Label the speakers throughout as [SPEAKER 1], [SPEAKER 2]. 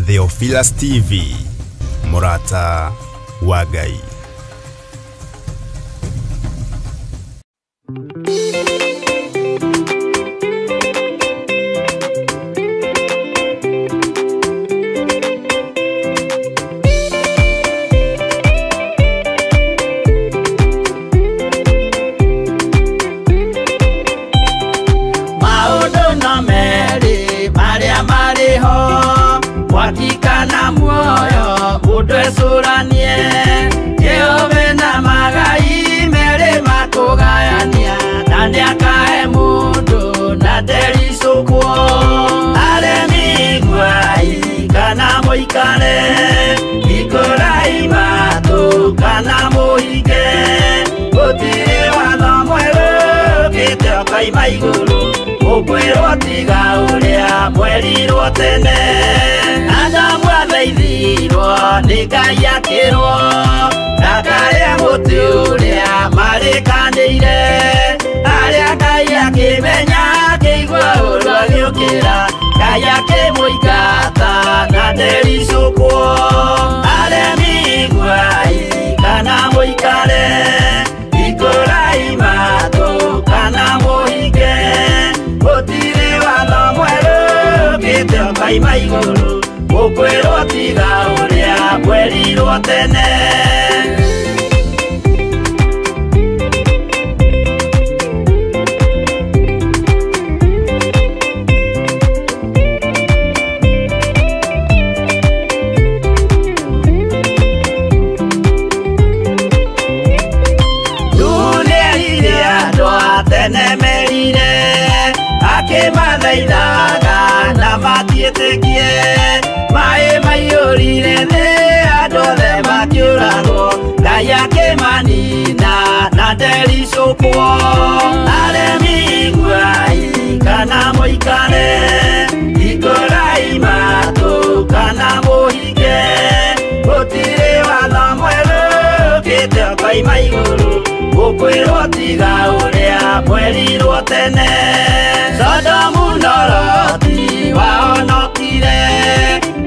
[SPEAKER 1] Theophilus TV, Murata wa Ngai.
[SPEAKER 2] Wakikana muoyo mudwe suranie Jehova na magai mere makugayania nani akae mundu na derisukwo aremi gwai kana moikane ikorai matu kana moige gutire watho mweru gite okai maiguru ukwirwo tiga uria mwerirwo tene Adamu athaithirwo nĩ Ngai akĩrwo ndakarĩa mũtĩ ũrĩa marĩkanĩire arĩa Ngai akĩmenya akĩigua ũndũ agĩũkĩra Ngai akĩmũingata na ndericũkwo aremi gwai kana mũikare ikũrai matũ kana mũhinge gũtirĩ watho mwerũ gĩte Ngai maigũrũ ukwirwo tiga uria mwerirwo tene Nunierire andũ a tene merire akĩmathaithaga na matiĩtĩkie Mae maiyũrire thĩ andũ othe makĩũragwo Ngai akĩmanina na ndericũkwo aremi gwai kana mũikare ikũrai matũ kana mũhinge gũtirĩ watho mwerũ gĩte Ngai maigũrũ ũkwĩrwo tiga ũrĩa mwerirwo tene Sodomu na Loti wahonokire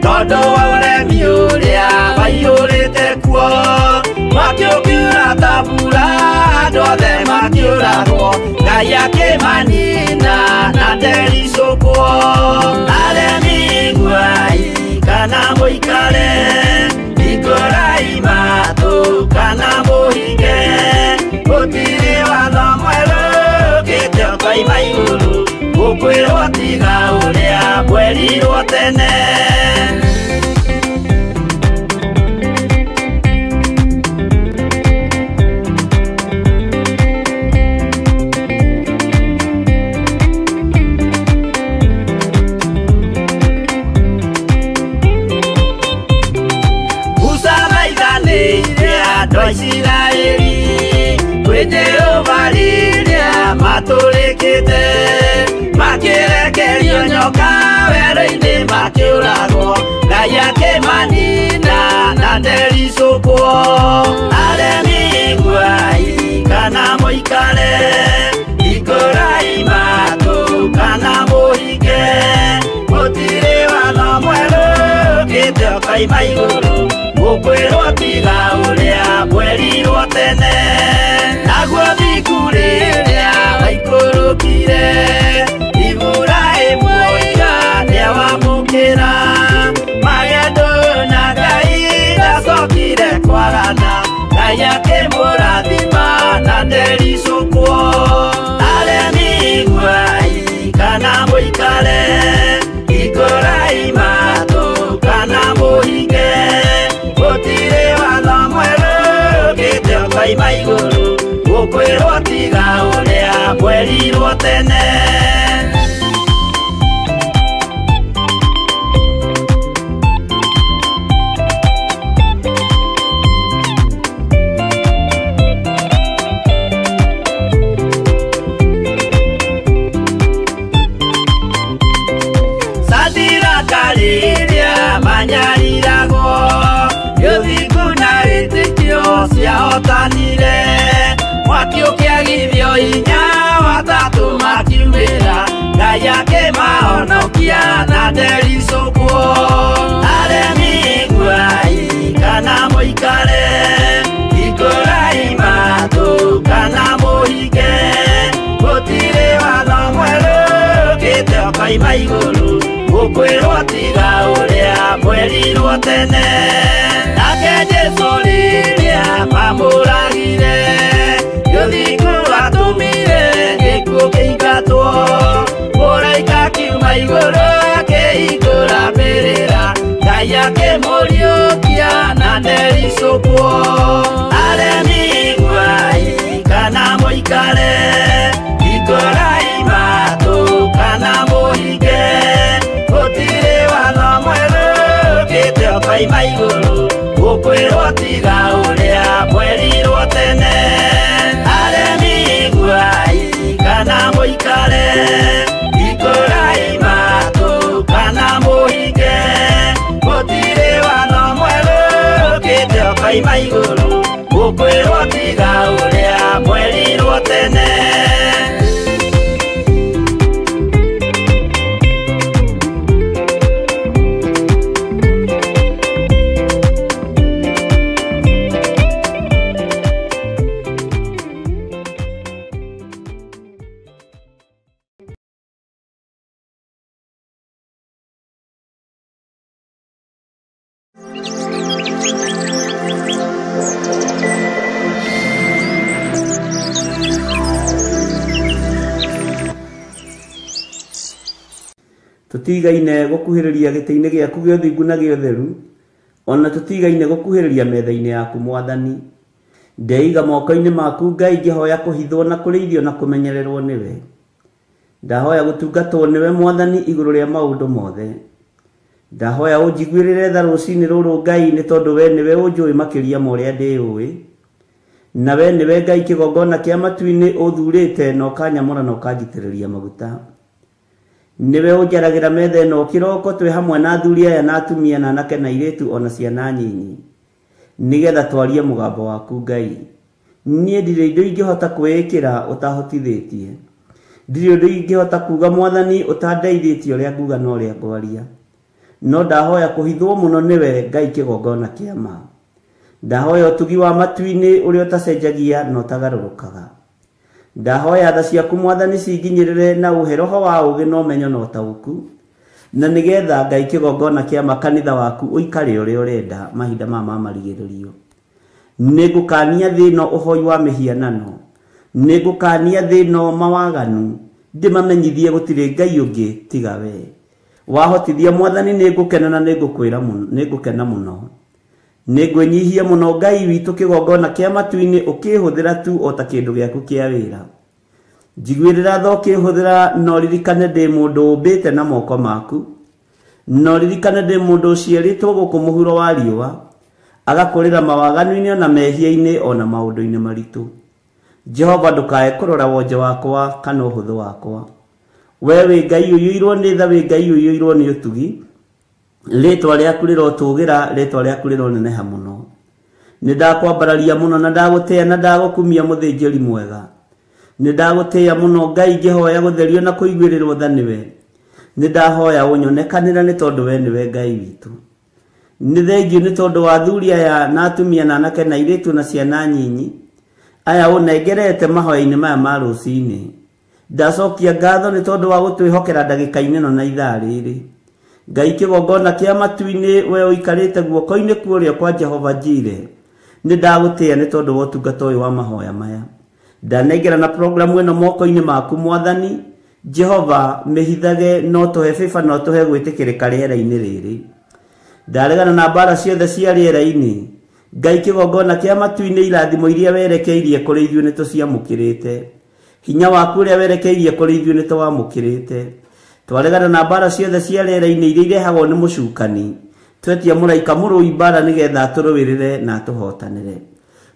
[SPEAKER 2] tondũ wa ũremi ũrĩa waiyũrĩte kuo makĩũkiura ta mbura andũ othe makĩũragwo Ngai akĩmanina na ndericũkwo aremi gwai kana mũikare ikũrai matũ kana mũhinge gũtirĩ watho mwerũ gĩte Ngai maigũrũ ũkwĩrwo tiga ũrĩa mwerirwo tene Israeli kwenye ovariria matũrĩkĩte makĩrekerio nyoka werũ-inĩ makĩũragwo Ngai akĩmanina na ndericũkwo aremi gwai kana mũikare ikũrai matũ kana mũhinge gũtirĩ watho mwerũ gĩte Ngai maigũrũ ũkwĩrwo tiga ũrĩa mwerirwo tene naguo thiku rĩrĩa waikũrũkire Iburahĩmu oiga nĩawamũkĩra magendo na Ngai ndacokire kwarana Ngai akĩmũrathima na ndericũkwo aremi gwai kana mũikare ikũrai matũ kana mũhinge gũtirĩ watho mwerũ gĩte Ngai maigũrũ ũkwĩrwo tiga ũrĩa mwerirwo tene riria manyarirago yuthingu na wĩtĩkio ciahotanire mwaki ũkĩagithio hinya watatũ makiumĩra Ngai akĩmahonokia na ndericũkwo aremi iguai kana mũikare hingũrai matũ kana mũhinge gũtirĩ watho mwerũ ũkĩte ũkoima igũrũ gũkwĩrwo tiga ũrĩa mwerirwo tene nake Jesũ rĩrĩa mamũragire yũthingu atũmire gĩkuũ kĩingatwo mũraika kiuma igũrũ akĩhingũra mbĩrĩra Ngai akĩmũriũkia na ndericũkwo aremi iguai kana mũikare hingũrai matũ kana mũhinge gũtirĩ watho mwerũ ũkĩte ũkoima igũrũ gũkwĩrwo tiga ũrĩa mwerirwo tene aremi iguai kana mũikare hingũrai matũ kana mũhinge gũtirĩ watho mwerũ ũkĩte ũkoima igũrũ gũkwĩrwo tiga ũrĩa mwerirwo tene
[SPEAKER 3] tutigaine gukuhiriria gĩtĩ-inĩ gĩaku gĩa ũthingu na gĩa ũtheru ona tutigaine gukuhiriria metha-inĩ yaku Mwathani ndeiga moko-inĩ maku Ngai ngĩhoya kũhithwo na kũrĩithio na kũmenyererwo nĩwe ndahoya gũtungatwo nĩwe Mwathani igũrũ rĩa maũndũ mothe ndahoya ũnjiguĩrĩre tha rũcinĩ rũrũ Ngai nĩ tondũ we nĩwe ũnjũĩ makĩria ma ũrĩa ndĩũĩ na we nĩwe Ngai kĩgongona kĩa matu-inĩ ũthurĩte na ũkanyamũra na ũkanjitĩrĩria maguta niwe ũnjaragĩra metha ĩno kĩroko twĩ hamwe na athuri aya na atumia na anake na airĩtu ona ciana nyinyi nigetha twarie mũgambo waku Ngai niĩ ndirĩ indo ingĩhota kwĩĩkĩra ũtahotithĩtie ndirĩ ũndũ ingĩhota kuga Mwathani ũtandeithĩtie ũrĩa nguga na ũrĩa ngwaria no ndahoya kũhithwo mũno nĩwe Ngai kĩgongona kĩa ma ndahoya ũtugi wa matu-inĩ ũrĩa ũtacenjagia na ũtagarũrũkaga ndahoya tha ciaku Mwathani cinginyĩrĩre na ũhe roho wa ũũgĩ na ũmenyo na ũtaũku na nigetha Ngai kĩgongona kĩa makanitha waku ũikare ũrĩa ũrenda mahinda ma marigĩrĩrio nĩngũkania thĩ ĩno ũhoi wa mĩhianano nĩngũkania thĩ ĩno mawaganu ndĩmamenyithie gũtirĩ Ngai ũngĩ tiga we wahotithia Mwathani nĩngũkena na nĩngũkena mũno nĩngwĩnyihia mũno Ngai witũ kĩgongona kĩa matu-inĩ ũkĩhũthĩra tu o ta kĩndũ gĩaku kĩa wĩra njiguĩrĩra tha ũkĩhũthĩra no ririkane ndĩ mũndũ ũmbĩte na moko maku no ririkane ndĩ mũndũ ũciarĩtwo gũkũ mũhuro wa riũa agakũrĩra mawaganu-inĩ ona mehia-inĩ ona maũndũ-inĩ maritũ Jehova ndũkae kũrora wonje wakwa kana ũhũthũ wakwa we wĩ Ngai ũiyũirwo nĩ tha wĩ Ngai ũiyũirwo nĩ ũtugi rĩtwa rĩaku rĩrotũgĩra rĩtwa rĩaku rĩroneneha mũno nĩndakwambararia mũno na ndagũtĩĩa na ndagũkumia mũthĩnjĩri mwega nĩndagũtĩĩa mũno Ngai ngĩhoya gũtherio na kũiguĩrĩrwo tha nĩwe nĩndahoya ũnyonekanĩra nĩ tondũ we nĩwe Ngai witũ nĩ thengiũ nĩ tondũ wa athuri aya na atumia na anake na airĩtu na ciana nyinyi aya ũnengerete mahoya-inĩ maya ma rũcinĩ ndacokia ngatho nĩ tondũ wa gũtwĩhokera ndagĩka-inĩ ĩno na ithaa rĩrĩ Ngai kĩgongona kĩa matu-inĩ we ũikarĩte guoko-inĩ kuorĩa kwa Jehova Jire nĩndagũtĩĩa nĩ tondũ wa ũtungata ũyũ wa mahoya maya ndanengera na programu ĩno moko-inĩ maku Mwathani Jehova mĩhithage no tũhe bĩba no tũhe gwĩtĩkĩrĩka rĩera-inĩ rĩrĩ ndaregana na mbara ciothe cia rĩera-inĩ Ngai kĩgongona kĩa matu-inĩ irathimo iria werekeirie kũrĩ ithuĩ nĩ tũciamũkĩrĩte hinya waku ũrĩa werekeirie kũrĩ ithuĩ nĩ tũwamũkĩrĩte twaregana na mbara ciothe cia rĩera-inĩ iria irehagwo nĩ mũcukani twetia mũraika mũrũi mbara nĩgetha tũrũĩrĩre na tũhotanĩre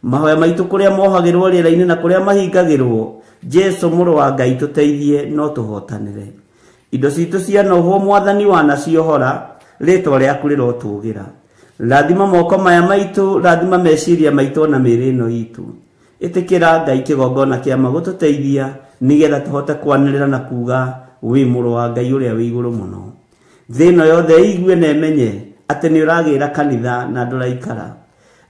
[SPEAKER 3] mahoya maitũ kũrĩa mohagĩrwo rĩera-inĩ na kũrĩa mahingagĩrwo Jesu mũrũ wa Ngai tũteithie no tũhotanĩre indo citũ cia nohwo Mwathani wanaciohora ritwa rĩaku rĩrotũgĩra. Rathima moko maya maitũ, rathima meciria maitũ na mĩĩrĩ ĩno itũ. Ĩtĩkĩra Ngai kĩgongona kĩa ma gũtũteithia nĩgetha tũhote kwanĩrĩra na kuga wĩ mũrũ wa Ngai ũrĩa wĩ igũrũ mũno. Thĩ ĩno yothe igue na ĩmenye atĩ nĩ ũragĩra kanitha na ndũraikara.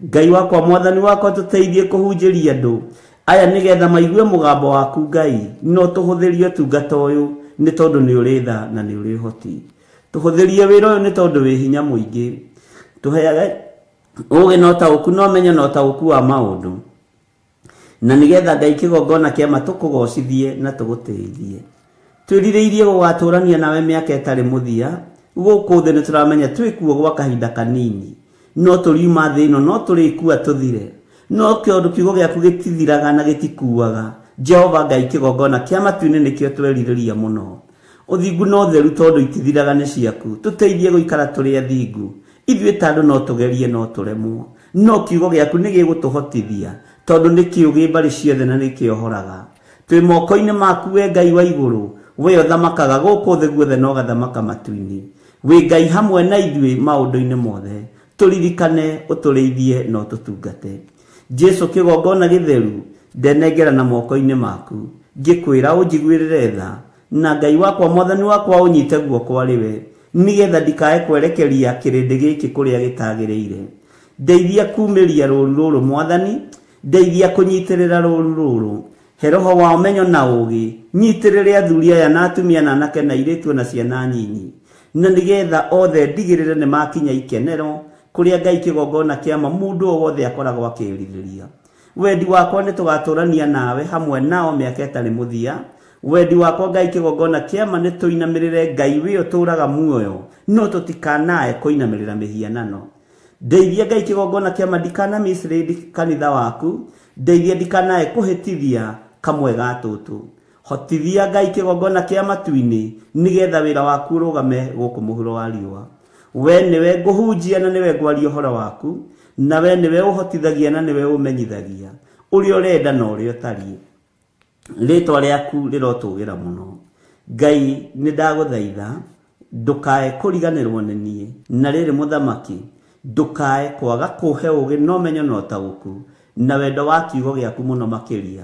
[SPEAKER 3] Ngai wakwa, Mwathani wakwa, tũteithie kũhunjĩria andũ aya nĩgetha maigue mũgambo waku Ngai, no tũhũthĩrie ũtungata ũyũ nĩ tondũ nĩ ũrĩ tha na nĩ ũrĩ ũhoti. Tũhũthĩrie wĩra ũyũ nĩ tondũ wĩ hinya mũingĩ. Tũheage ũũgĩ na ũtaũku na ũmenyo na ũtaũku wa maũndũ, na nĩgetha Ngai kĩgongona kĩa ma tũkũgocithie na tũgũtĩithie. Twĩrirĩirie gũgatũrania nawe mĩaka ĩtarĩ mũthia. Gũkũ thĩ nĩ tũramenya twĩkuo gwa kahinda kanini, no tũriuma thĩ ĩno no tũrĩkua tũthire. No kĩondũ kiugo gĩaku gĩtithiraga na gĩtikuaga. Jehova Ngai kĩgongona kĩa matu-inĩ nĩkĩo twerirĩria mũno. Ũthingu no theru tondũ itithiraga nĩ ciaku. Tũteithie gũikara tũrĩ athingu. Ithuĩ ta andũ no tũgerie no tũremwo, no kiugo gĩaku nĩ gĩgũtũhotithia tondũ nĩ kĩũgĩ mbarĩ ciothe na nĩ kĩohoraga. Twĩ moko-inĩ maku we Ngai wa igũrũ, we ũthamakaga gũkũ thĩ guothe na ũgathamaka matu-inĩ. Wĩ Ngai hamwe na ithuĩ maũndũ-inĩ mothe. Tũririkane, ũtũrĩithie na ũtũtungate. Jesu kĩgongona gĩtheru ndenengera na moko-inĩ maku, ngĩkwĩra ũnjiguĩrĩre tha, na Ngai wakwa, Mwathani wakwa, ũnyite guoko arĩ we, nĩgetha ndikae kwerekeria kĩrĩndĩ gĩkĩ kũrĩa gĩtagĩrĩire. Ndeithia kumĩria rũũru rũrũ Mwathani, ndeithia kũnyitĩrĩra rũũru rũrũ. He roho wa ũmenyo na ũũgĩ, nyitĩrĩre athuri aya na atumia na anake na airĩtu na ciana nyinyi, na nĩgetha othe ndigĩrĩre nĩ makinya ikenero kũrĩa Ngai kĩgongona kĩa ma mũndũ o wothe akoragwo akĩĩrirĩria. Wendi wakwa nĩ tũgatũrania nawe hamwe nao mĩaka ĩtarĩ mũthia. Wendi wakwa Ngai kĩgongona kĩa ma nĩ tũinamĩrĩre Ngai wĩ ũtũũraga muoyo, no tũtikanae kũinamĩrĩra mĩhianano. Ndeithia Ngai kĩgongona kĩa ma ndikanamĩcirĩri kanitha waku, ndeithia ndikanae kũhĩtithia kamwe ga tũtũ. Hotithia Ngai kĩgongona kĩa matu-inĩ nĩgetha wĩra waku ũrũgame gũkũ mũhuro wa riũa. We nĩwe ngũhunjia na nĩwe ngwaria ũhoro waku, na we nĩwe ũhotithagia na nĩwe ũmenyithagia ũrĩa ũrenda na ũrĩa ũtariĩ. Rĩtwa rĩaku rĩrotũgĩra mũno. Ngai nĩ ndagũthaitha ndũkae kũriganĩrwo nĩ niĩ, na rĩrĩ mũthamaki ndũkae kwaga kũhe ũũgĩ na ũmenyo na ũtaũku na wendo wa kiugo gĩaku mũno makĩria,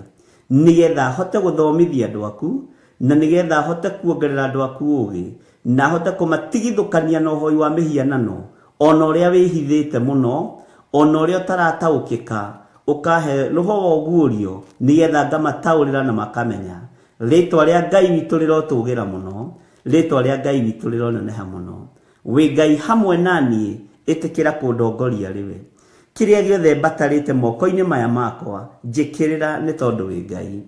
[SPEAKER 3] nĩgetha hote gũthomithia andũ aku, na nĩgetha hote kuongerera andũ aku ũũgĩ, na hote kũmatigithũkania na ũhoi wa mĩhianano, ona ũrĩa wĩhithĩte mũno, ona ũrĩa ũtarataũkĩka, ũkahe roho wa ũguũrio nĩgetha ngamataũrĩra na makamenya. Rĩtwa rĩa Ngai witũ rĩrotũgĩra mũno, rĩtwa rĩa Ngai witũ rĩroneneha mũno. Wĩ Ngai hamwe naniĩ, ĩtĩkĩra kũndongoria rĩwe. Kĩrĩa gĩothe mbatarĩte moko-inĩ maya makwa, njĩkĩrĩra nĩ tondũ wĩ Ngai.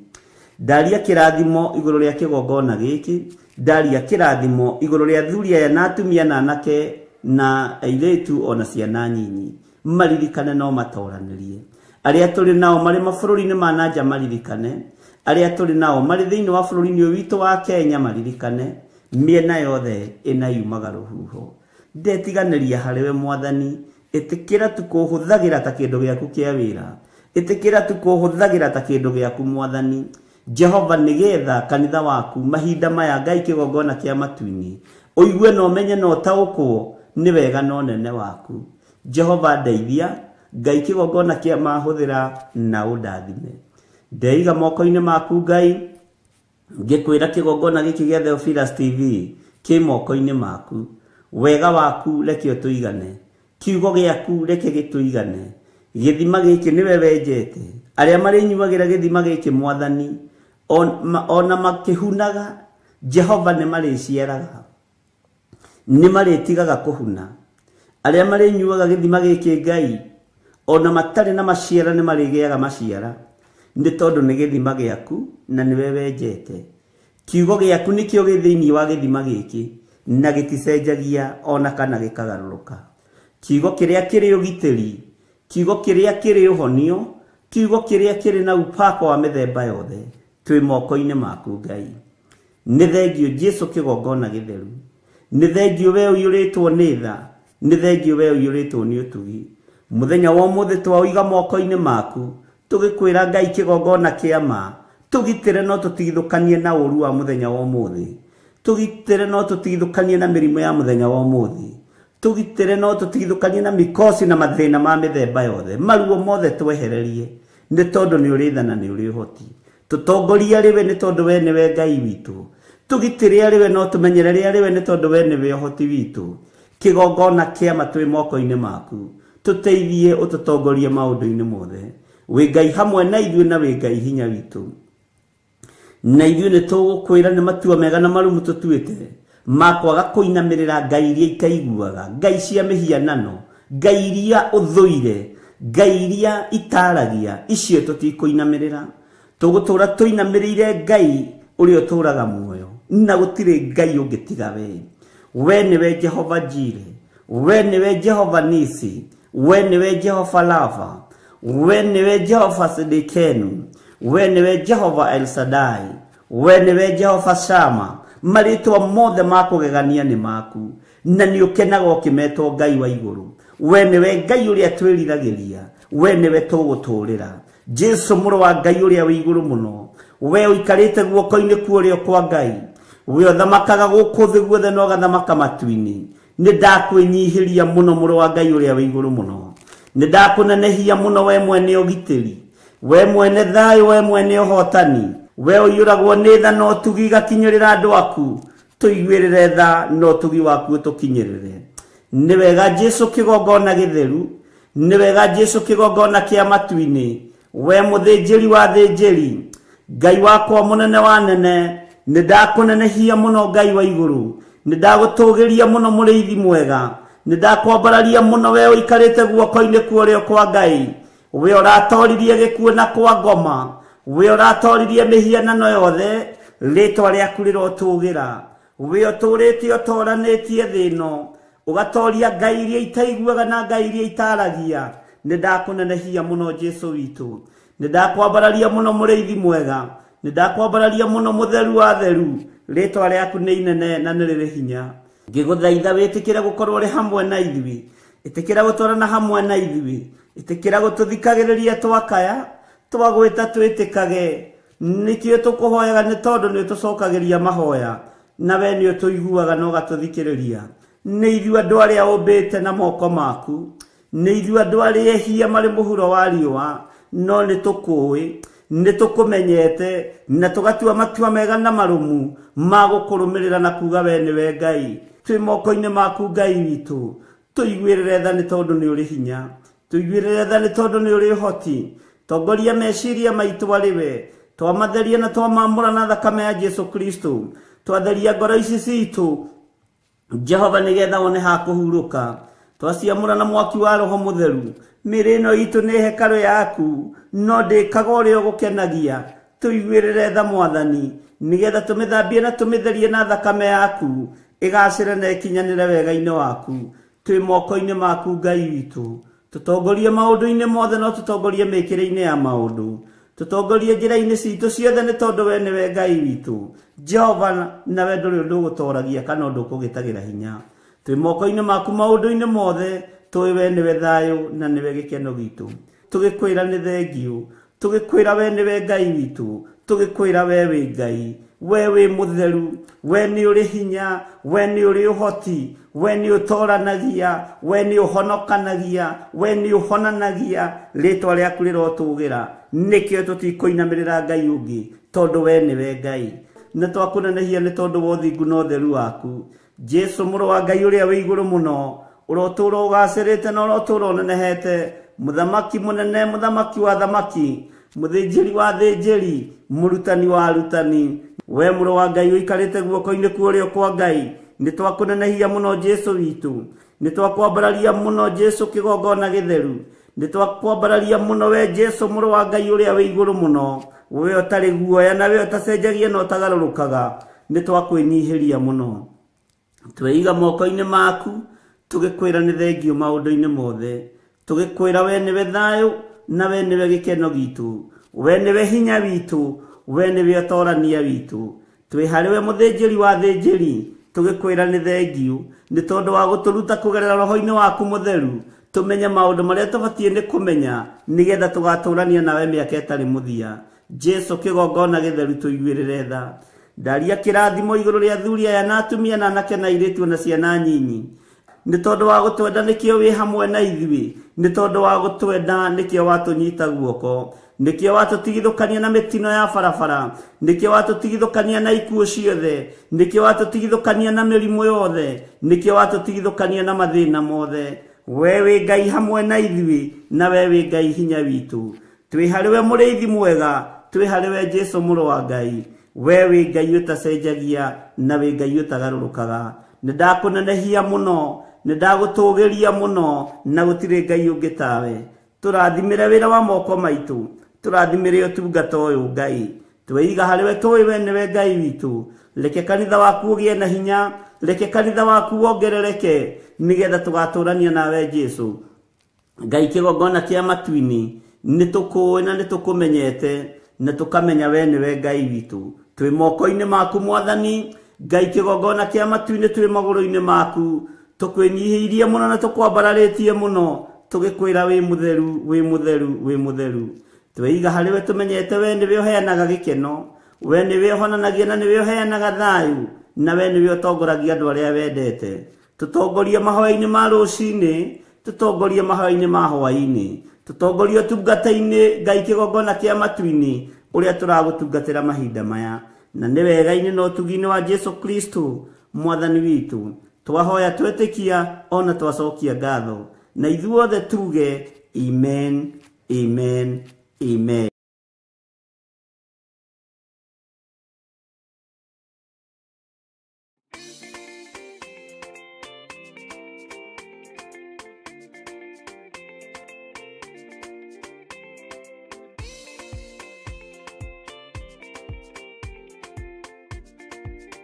[SPEAKER 3] Ndaria kĩrathimo igũrũ rĩa kĩgongona gĩkĩ, ndaria kĩrathimo igũrũ rĩa athuri aya na atumia na anake na airĩtu ona ciana nyinyi. Maririkane no matoranĩrie. Arĩa tũrĩ nao marĩ mabũrũri-inĩ ma nanja maririkane. Arĩa tũrĩ nao marĩ thĩinĩ wa bũrũri-inĩ ũyũ witũ wa Kenya maririkane. Mĩena yothe ĩna yumaga rũhuho. Ndetiganĩria harĩ we Mwathani, ĩtĩkĩra tu kũhũthagĩra ta kĩndũ gĩaku kĩa wĩra. Ĩtĩkĩra tu kũhũthagĩra ta kĩndũ gĩaku Mwathani. Jehova, nĩgetha kanitha waku mahinda maya Ngai kĩgongona kĩa matu-inĩ ũigue na ũmenye na ũtaũkwo nĩ wega na ũnene waku. Jehova, ndeithia Ngai kĩgongona kĩa mahũthĩra na ũndathime. Ndeiga moko-inĩ maku Ngai, ngĩkwĩra kĩgongona gĩkĩ gĩa Theophilus TV kĩ moko-inĩ maku. Wega waku reke ũtũigane, kiugo gĩaku reke gĩtũigane. Gĩthima gĩkĩ nĩwe wenjete, arĩa marĩnyuagĩra gĩthima gĩkĩ Mwathani ona makĩhunaga, Jehova nĩ marĩciaraga, nĩ marĩtigaga kũhuna. Arĩa marĩnyuaga gĩthima gĩkĩ Ngai ona matarĩ na maciara nĩ marĩgĩaga maciara, nĩ tondũ nĩ gĩthima gĩaku na nĩwe wenjete. Kiugo gĩaku nĩkĩo gĩ thĩinĩ wa gĩthima gĩkĩ na gĩticenjagia ona kana gĩkagarũrũka. Kiugo kĩrĩa kĩrĩ ũgitĩri, kiugo kĩrĩa kĩrĩ ũhonio, kiugo kĩrĩa kĩrĩ na upako wa mĩthemba yothe, twĩ moko-inĩ maku Ngai. Nĩ thengio Jesu kĩgongona gĩtheru, nĩ thengio we ũiyũrĩtwo nĩ tha, nĩ thengio we ũiyũrĩtwo nĩ ũtugi. Mũthenya wa ũmũthĩ twauiga moko-inĩ maku, tũgĩkwĩra Ngai kĩgongona kĩa ma, tũgitĩre no tũtigithũkanie na ũru wa mũthenya wa ũmũthĩ, tũgitĩre no tũtigithũkanie na mĩrimũ ya mũthenya wa ũmũthĩ, tugitire no tutigithukanie na mikosi na mathina ma mithemba yothe maruo mothe twehererie ni tondu ni urithana ni uri hoti tutongoria riwe ni tondu we ni we Ngai witu tugitire riwe no tumenyerere riwe ni tondu we ni we hoti witu kigongona kia matwi moko-ini maku tuteithie ututongorie maundu-ini mothe we Ngai hamwe na ithuĩ na we Ngai hinya witu na ithuĩ ni tugukwira ni matua mega na marumu tutuite makwaga kuinamirira Ngai iria ikaiguaga Ngai cia mihianano Ngai iria uthuire Ngai iria itaragia icio tutikuinamirira tugutura tuinamirire Ngai uria uturaga muoyo na gutire Ngai ungitiga we niwe Jehova Jire we niwe Jehova Nisi we niwe Jehova Lava we niwe Jehova Sidikenu we niwe Jehova El Shaddai we niwe Jehova Shama maritwa mothe makugegania ni maku na ni ukenaga ukimetwo Ngai wa iguru we niwe Ngai uria twiriragiria we niwe tuguturira Jesu muru wa Ngai uria wa iguru muno we uikarite guoko-ini kuorio kwa Ngai we othamakaga guku thi guothe no gathamaka matu-ini ni ndakwinyihiria muno muru wa Ngai uria wa iguru muno ni ndakunenehia muno we mwene ugitiri we mwene thayo we mwene uhotani we uyuragwo ni tha no tugi gakinyirira andu aku tuiguirire tha no tugi waku tukinyirire ni wega Jesu kigongona githeru ni wega Jesu kigongona kia matu-ini we muthinjiri wa thinjiri Ngai wakwa munene wa nene ni ndakunenehia muno Ngai wa iguru ni ndagutugiria muno muriithi mwega ni ndakwambararia muno we uikarite guoko-ini kuorio kwa Ngai we uratoririe gikuo na kwa ngoma we uratoririe mihianano yothe ritwa riaku rirotugira we uturite utoranitie thino ugatoria Ngai iria itaiguaga na Ngai iria itaragia ni ndakunenehia muno Jesu witu ni ndakwambararia muno muriithi mwega ni ndakwambararia muno mutheru wa theru ritwa riaku ni inene na ni riri hinya ngiguthaitha witikire gukorwo ri hamwe na ithui itikira gutwarana hamwe na ithui itikira gututhikagiriria twakaya twagwita twitikage nikio tukuhoyaga ni tondu ni tucokagiria mahoya na we ni tuiguaga no gatuthikiriria ni ithui andu aria umbite na moko maku ni ithui andu aria ehia mari muhuro wa riua no ni tukui ni tukumenyete na tugatua matua mega na marumu magukurumirira na kuga we ni we Ngai twi moko-ini maku Ngai witu tuiguirire tha ni tondu ni uri hinya tuiguirire tha ni tondu ni uri hoti tongoria meciria maitu ariwe twamatheria na twamamura na thakame ya Jesu Kristo twatheria ngoro ici citu Jehova nigetha one ha kuhuruka twaciamura na mwaki wa roho mutheru miri ino itu ni hekalu yaku no ndikaga uria ugukenagia tuiguirire tha Mwathani nigetha tumithambie na tumitherie na thakame yaku igacire na ikinyanire wega-ini waku twi moko-ini maku Ngai witu tutongorie maundu-ini mothe no tutongorie mikire-ini ya maundu tutongorie njira-ini citu ciothe ni tondu we niwe Ngai witu Jehova na we nduri undu gutoragia kana undu kugitagira hinya twi moko-ini maku maundu-ini mothe twi we niwe thayo na niwe gikeno gitu tugikwira ni thengiu tugikwira we niwe Ngai witu tugikwira we wi Ngai we wi mutheru we ni uri hinya we ni uri uhoti we ni utoranagia we ni uhonokanagia we ni uhonanagia ritwa riaku rirotugira nikio tutikuinamirira Ngai ungi tondu we niwe Ngai na twakunenehia ni tondu wa uthingu na utheru waku Jesu muru wa Ngai uria wi iguru muno urotura ugacirite na urotura unenehete muthamaki munene muthamaki wa thamaki muthinjiri wa thinjiri murutani wa arutani we muru wa Ngai uikarite guoko-ini kuorio kwa Ngai ni twakunenehia muno Jesu witu ni twakwambararia muno Jesu kigongona githeru ni twakwambararia muno we Jesu muru wa Ngai uria wi iguru muno we utari guoya na we utacenjagia no utagarurukaga ni twakwinyihiria muno tweiga moko-ini maku tugikwira ni thengio maundu-ini mothe tugikwira we niwe thayo na we niwe gikeno gitu we niwe hinya witu we niwe utorania witu twi hariwe muthinjiri wa thinjiri tugikwira ni thengio ni tondu wa guturuta kugerera roho-ini waku mutheru tumenye maundu maria tubatie ni kumenya nigetha tugaturania nawe miaka itari muthia Jesu kigongona githeru tuiguirire tha ndaria kirathimo iguru ria thuri aya na atumia na anake na iritu na ciana nyinyi nĩ tondũ wa gũtwenda nĩkĩo wĩ hamwe na ithuĩ, nĩ tondũ wa gũtwenda nĩkĩo watũnyita guoko, nĩkĩo watũtigithũkania na mĩtino ya barabara, nĩkĩo watũtigithũkania na ikuũ ciothe, nĩkĩo watũtigithũkania na mĩrimũ yothe, nĩkĩo watũtigithũkania na mathĩna mothe. We wĩ Ngai hamwe na ithuĩ, na we wĩ Ngai hinya witũ. Twĩ harĩ we mũrĩithi mwega, twĩ harĩ we Jesũ mũrũ wa Ngai. We wĩ Ngai ũtacenjagia, na wĩ Ngai ũtagarũrũkaga. Nĩndakũnenehia mũno, nĩndagũtũgĩria mũno, na gũtirĩ Ngai ũngĩ tawe. Tũrathimĩre wĩra wa moko maitũ, tũrathimĩre ũtungata ũyũ Ngai. Twĩiga harĩ we tũĩ we nĩwe Ngai witũ. Reke kanitha waku ũgĩe na hinya, reke kanitha waku wongerereke, nĩgetha tũgatũrania nawe Jesũ. Ngai kĩgongona kĩa matu-inĩ, nĩtũkũĩ na nĩtũkũmenyete, na tũkamenya we nĩwe Ngai witũ. Twĩ moko-inĩ maku Mwathani, Ngai kĩgongona kĩa matu-inĩ twĩ magũrũ-inĩ maku. Tũkwĩnyihĩirie mũno na tũkwambararĩtie mũno, tũgĩkwĩra wĩ mũtheru, wĩ mũtheru, wĩ mũtheru. Twĩiga harĩ we tũmenyete we nĩwe ũheanaga gĩkeno, we nĩwe ũhonanagia na nĩwe ũheanaga thayũ, na we nĩwe ũtongoragia andũ arĩa wendete. Tũtongorie mahoya-inĩ ma rũcinĩ, tũtongorie mahoya-inĩ ma hwaĩ-inĩ, tũtongorie ũtungata-inĩ Ngai kĩgongona kĩa matu-inĩ ũrĩa tũragũtungatĩra mahinda maya. Na nĩ wega-inĩ na ũtugi-inĩ wa Jesũ Kristo Mwathani witũ twahoya twĩtĩkia ona twacokia ngatho, na ithuothe tuge amen, amen, amen.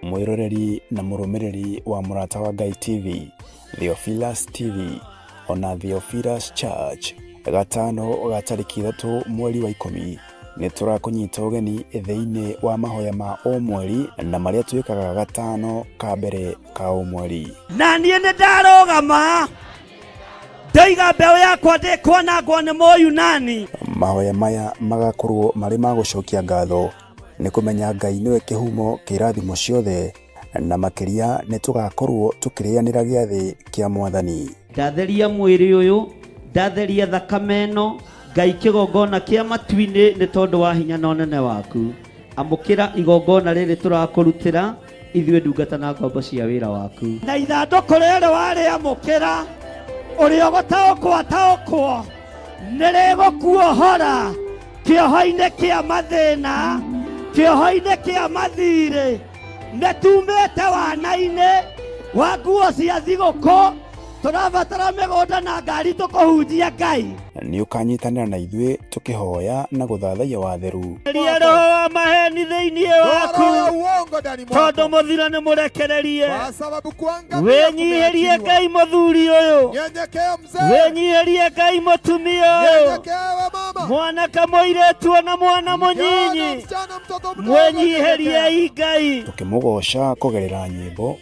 [SPEAKER 1] Mwiroreri na mũrũmĩrĩri wa Mũrata wa Ngai TV, Theophilus TV, ona Theophilus Church, gatano ga tarĩki 3 mweri wa 10 nĩ tũrakũnyita ũgeni thĩinĩ wa mahoya ma o mweri na marĩa twĩkaga gatano ka mbere ka o mweri.
[SPEAKER 2] Na niĩ nĩ ndarũgama ndaiga mbeũ yakwa ndĩkwanangwo nĩ Mũyunani.
[SPEAKER 1] Mahoya maya magakorwo marĩ ma gũcokia ngatho, nĩ kũmenya Ngai nĩwe kĩhumo kĩrathimo ciothe, na makĩria nĩ tũgakorwo tũkĩrĩanĩra gĩathĩ kĩa Mwathani.
[SPEAKER 3] Ndatheria mwĩrĩ ũyũ, ndatheria thakame ĩno, Ngai kĩgongona kĩa matu-inĩ nĩ tondũ wa hinya na ũnene waku. Amũkĩra igongona rĩrĩ tũrakũrutĩra ithuĩ ndungata na ngombo cia wĩra waku.
[SPEAKER 2] Na ithandũkũ rĩrĩ warĩamũkĩra, ũrĩa ũgũtaũkwo ataũkwo, nĩ rĩgũkuohora kĩoho-inĩ kĩa mathĩna, kĩoho-inĩ kĩa mathirĩ. Nĩ tumĩte wana-inĩ wa nguo cia thigũkũ, tũrabatara mĩgũnda na ngari tũkũhunjia Ngai.
[SPEAKER 1] Nĩ ũkanyitanĩra na ithuĩ tũkĩhoya na gũthathaiya watheru.
[SPEAKER 2] Ria roho wa maheni thĩinĩ waku, tondũ mũthiro nĩ mũrekererie. Wĩnyihĩrie Ngai mũthuri ũyũ, wĩnyihĩrie Ngai mũtumia ũyũ, mwanake mũirĩtu na mwana mũnyinyi, mwĩnyihĩrie Ngai.
[SPEAKER 1] Tũkĩmũgoca kũgerera nyĩmbo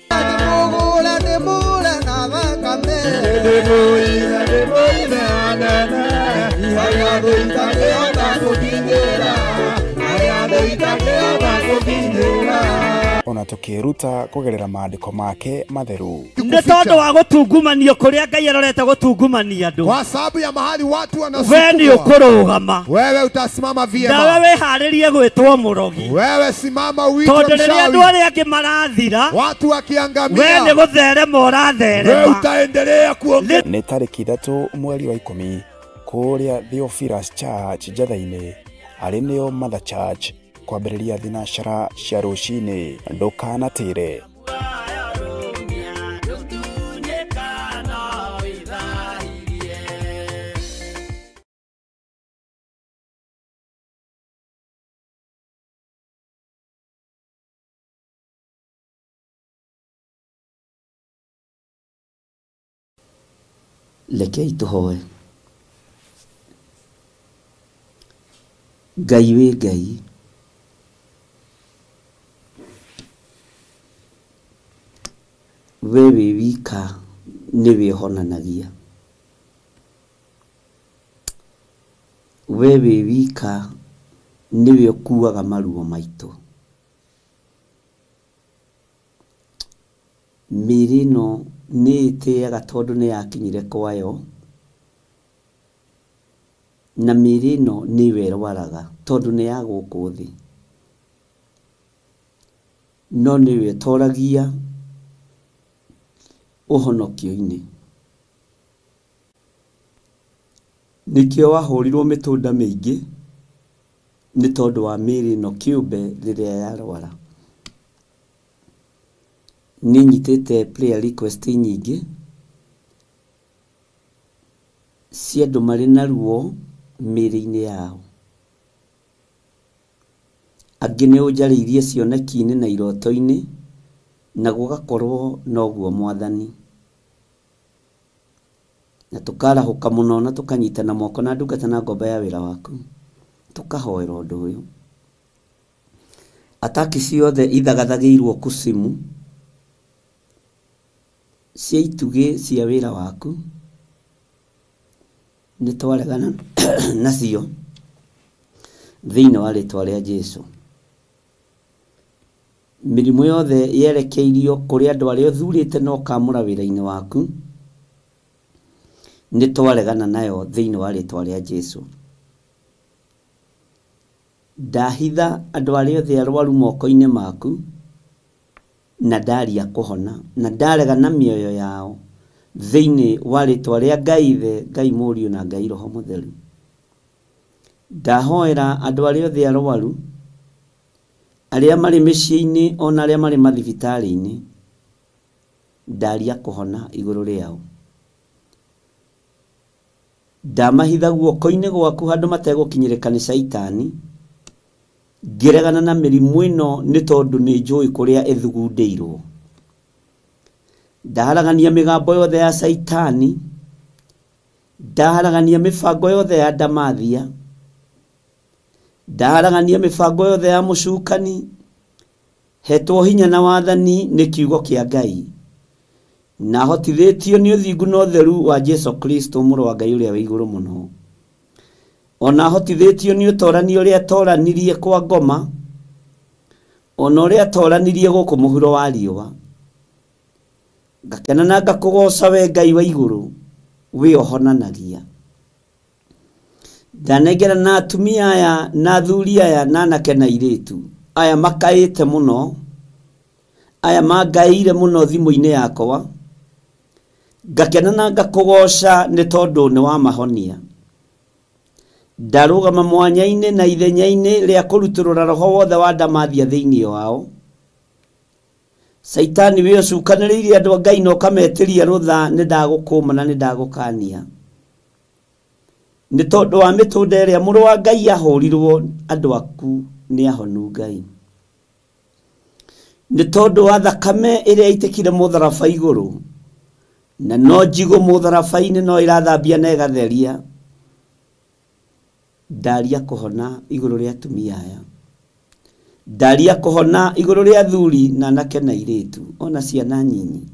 [SPEAKER 1] ona tũkĩruta kũgerera maandĩko make matheru.
[SPEAKER 2] Nĩ tondũ wa gũtungumanio kũrĩa Ngai arorete gũtungumania andũ,
[SPEAKER 4] kwa sababu ya mahali watu
[SPEAKER 2] we nĩ ũkũrũgama,
[SPEAKER 4] wewe utasimama vyema,
[SPEAKER 2] nawe wĩharĩrie gwĩtwo mũrogi.
[SPEAKER 4] wewe simama uitwe
[SPEAKER 2] Tondũ rĩrĩa andũ
[SPEAKER 4] mchawi,
[SPEAKER 2] arĩa angĩ marathira,
[SPEAKER 4] watu
[SPEAKER 2] we
[SPEAKER 4] wakiangamia,
[SPEAKER 2] nĩ gũtherema
[SPEAKER 4] wewe
[SPEAKER 2] ũratherema.
[SPEAKER 4] utaendelea kuongea.
[SPEAKER 1] nĩ tarĩki 3 mweri wa 10 kũrĩa Theophilus Church Njatha-inĩ, arĩ nĩyo Mother Church, kwambĩrĩria thinacara cia rũcinĩ. Ndũkanatĩre.
[SPEAKER 3] Rekei tũhoe. Ngai wĩ Ngai, we wĩ wika nĩwe ũhonanagia, we wĩ wika nĩwe ũkuaga maruo maitũ. Mĩĩrĩ ĩno nĩ ĩtĩaga tondũ nĩ yakinyire kwayo, na mĩĩrĩ ĩno nĩ ĩrwaraga tondũ nĩ ya gũkũ thĩ, no nĩwe ũtoragia ũhonokio-inĩ. Nĩkĩo wahũrirwo mĩtũnda mĩingĩ nĩ tondũ wa mĩĩrĩ ĩno kĩũmbe rĩrĩa yarwara. Nĩ nyitĩte prayer request nyingĩ cia andũ marĩ na ruo mĩĩrĩ-inĩ yao. Angĩ nĩ ũnjarĩirie cioneki-inĩ na iroto-inĩ, na gũgakorwo noguo Mwathani. Na tũkarahũka mũno na tũkanyitana moko na ndungata na ngombo ya wĩra waku, tũkahoera ũndũ ũyũ. Ataki ciothe ithagathagĩirwo kusimu cia itugĩ cia wĩra waku, nĩ twaregana nacio thĩinĩ wa rĩĩtwa rĩa Jesũ. Mĩrimũ yothe yerekeirio kũrĩ andũ arĩa ũthurĩte na ũkamũra wĩra-inĩ waku, nĩ twaregana nayo thĩinĩ wa rĩĩtwa rĩa Jesũ. Ndahitha andũ arĩa othe arwaru moko-inĩ maku, na ndaria kũhona, na ndaregana mĩoyo yao thĩinĩ wa rĩĩtwa rĩa Ngai Ithe, Ngai Mũriũ na Ngai Roho Mũtheru. Ndahoera andũ arĩa othe arwaru, arĩa marĩ mĩciĩ-inĩ ona arĩa marĩ mathibitarĩ-inĩ, ndaria kũhona igũrũ rĩao. Ndamahitha guoko-inĩ gwaku handũ mategũkinyĩrĩka nĩ Saitani, ngĩregana na mĩrimũ ĩno nĩ tondũ nĩ njũĩ kũrĩa ĩthugundĩirwo. Ndaharagania mĩgambo yothe ya Saitani, ndaharagania mĩbango yothe ya ndamathia, ndaharagania mĩbango yothe ya mũcukani, hetwo hinya na wathani nĩ kiugo kĩa Ngai, na hotithĩtio nĩ ũthingu na ũtheru wa Jesũ Kristo mũrũ wa Ngai ũrĩa wĩ igũrũ mũno. Ona hotithĩtio nĩ ũtorani ũrĩa atoranirie kwa ngoma, ona ũrĩa atoranirie gũkũ mũhuro wa riũa. Ngakena na ngakũgoca we Ngai wa igũrũ, we ũhonanagia. Ndanengera na atumia aya na athuri aya na anake na airĩtu aya makaĩte mũno, aya mangaĩire mũno thimũ-inĩ yakwa, ngakena na ngakũgoca nĩ tondũ nĩ wamahonia. Ndarũgama mwanya-inĩ na ithenya-inĩ rĩa kũrutũrũra roho wothe wa ndamathia thĩinĩ wao. Saitani we ũcukanĩrĩirie andũ a Ngai na ũkametĩria rũtha, nĩ ndagũkũma na nĩ ndagũkania. Nĩ tondũ wa mĩtũnda ĩrĩa mũrũ wa Ngai ahũrirwo, andũ aku nĩ ahonu Ngai. Nĩ tondũ wa thakame ĩrĩa yaitĩkire mũtharaba igũrũ, na no njigũ mũtharaba-inĩ no ĩrathambia na ĩgatheria. Ndaria kũhona igũrũ rĩa atumia aya, ndaria kũhona igũrũ rĩa athuri na anake na airĩtu ona ciana nyinyi.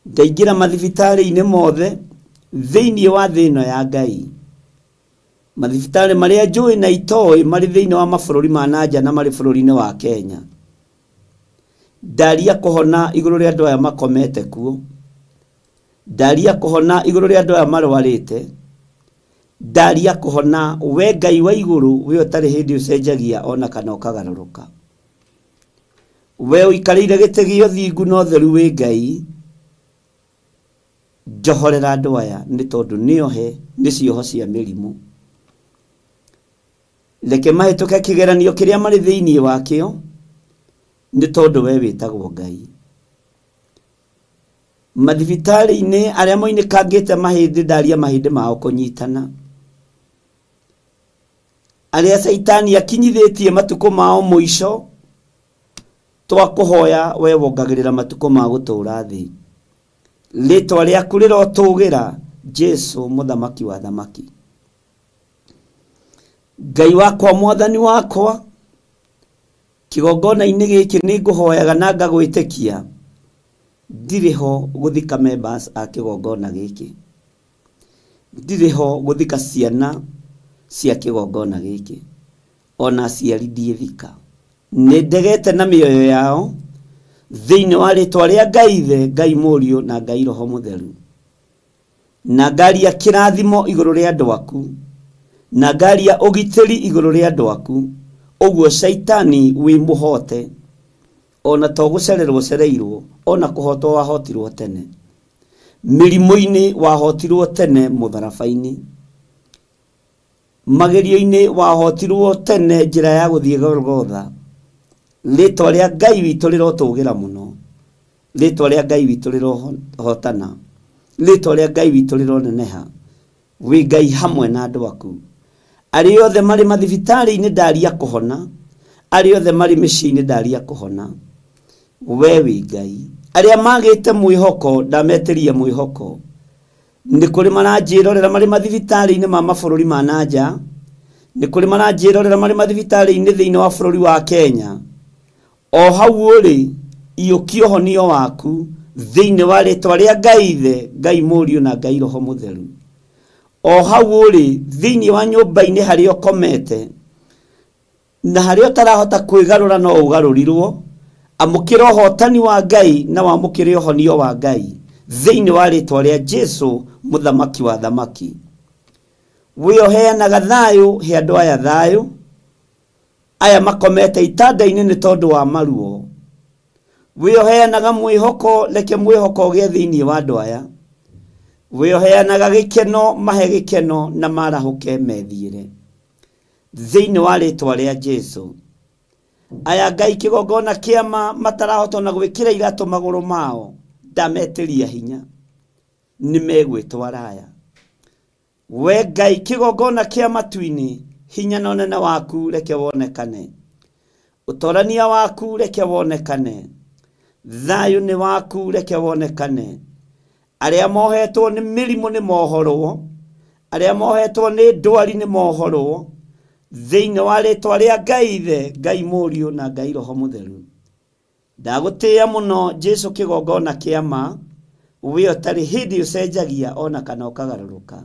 [SPEAKER 3] Ndaingĩra mathibitarĩ-inĩ mothe thĩinĩ wa thĩ ĩno ya Ngai, mathibitarĩ marĩa njũĩ na itoĩ marĩ thĩinĩ wa mabũrũri ma nanja na marĩ bũrũri-inĩ wa Kenya. Ndaria kũhona igũrũ rĩa andũ aya makomete kuo, ndaria kũhona igũrũ rĩa andũ aya marwarĩte, ndaria kũhona we Ngai wa igũrũ, we ũtarĩ hĩndĩ ũcenjagia ona kana ũkagarũrũka. We ũikarĩire gĩtĩ gĩa ũthingu na ũtheru wĩ Ngai, njohorera andũ aya nĩ tondũ nĩohe nĩ cioho cia mĩrimũ. Reke mahĩtũke kĩgeranio kĩrĩa marĩ thĩinĩ wakĩo, nĩ tondũ we wĩtagwo Ngai. Mathibitarĩ-inĩ arĩa moinĩkangĩte mahĩndĩ, ndaria mahĩndĩ mao kũnyitana. Arĩa Saitani akinyithĩtie matukũ mao mũico, twakũhoya we wongagĩrĩra matukũ ma gũtũũra thĩ. Rĩĩtwa rĩaku rĩrotũgĩra, Jesũ mũthamaki wa thamaki. Ngai wakwa, Mwathani wakwa, kĩgongona-inĩ gĩkĩ nĩ ngũhoyaga na ngagwĩtĩkia ndirĩ ho gũthika members a kĩgongona gĩkĩ, ndirĩ ho gũthika ciana cia kĩgongona gĩkĩ, ona aciari ndiĩthika. Nĩ ndegete na mĩoyo yao thĩinĩ wa rĩtwa rĩa Ngai Ithe, Ngai Mũriũ na Ngai Roho Mũtheru. Na ngaria kĩrathimo igũrũ rĩa andũ aku, na ngaria ũgitĩri igũrũ rĩa andũ aku, ũguo Shaitani wĩ mũhote, ona to gũcererwo cereirwo, ona kũhotwo wahotirwo tene, mĩrimũ-inĩ wahotirwo tene mũtharaba-inĩ, magerio-inĩ wahotirwo tene njĩra ya gũthiĩ Golgotha. Rĩtwa rĩa Ngai witũ rĩrotũgĩra mũno, rĩtwa rĩa Ngai witũ rĩrohotana, rĩtwa rĩa Ngai witũ rĩroneneha. Wĩ Ngai hamwe na andũ aku, arĩa othe marĩ mathibitarĩ-inĩ ndaria kũhona, arĩa othe marĩ mĩciĩ-inĩ ndaria kũhona. We wĩ Ngai, arĩa magĩte mwĩhoko ndametĩria mwĩhoko. Nĩ kũrĩ maranjĩrorera marĩ mathibitarĩ-inĩ ma mabũrũri ma nanja, nĩ kũrĩ maranjĩrorera marĩ mathibitarĩ-inĩ thĩinĩ wa bũrũri wa Kenya. O hau ũrĩ, iyũkia ũhonio waku thĩinĩ wa rĩtwa rĩa Ngai Ithe, Ngai Mũriũ na Ngai Roho Mũtheru. O hau ũrĩ, thĩinĩ wa nyũmba-inĩ harĩa ũkomete, na harĩa ũtarahota kwĩgarũra no ũgarũrirwo, amũkĩra ũhotani wa Ngai na wamũkĩre ũhonio wa Ngai thĩinĩ wa rĩtwa rĩa Jesũ, mũthamaki wa thamaki. Wĩoheanaga thayũ he andũ aya thayũ, aya makomete itanda-inĩ nĩ tondũ wa maruo. Wĩoheanaga mwĩhoko, reke mwĩhoko ũgĩe thĩinĩ wa andũ aya. Wĩoheanaga gĩkeno, mahe gĩkeno na marahũke methiĩre thĩinĩ wa rĩtwa rĩa Jesũ. Aya Ngai kĩgongona kĩama matarahota na gwĩkĩra iratũ magũrũ mao, ndametĩria hinya, nĩ megwĩtwara aya. We Ngai kĩgongona kĩa matu-inĩ, hinya na ũnene waku reke wonekane, ũtorania waku reke wonekane, thayũ nĩ waku reke wonekane. Arĩa mohetwo nĩ mĩrimũ nĩ mohorwo, arĩa mohetwo nĩ ndwari nĩ mohorwo thĩinĩ wa rĩtwa rĩa Ngai Ithe, Ngai Mũriũ na Ngai Roho Mũtheru. Ndagũtĩĩa mũno Jesũ kĩgongona kĩama, we ũtarĩ hĩndĩ ũcenjagia ona kana ũkagarũrũka.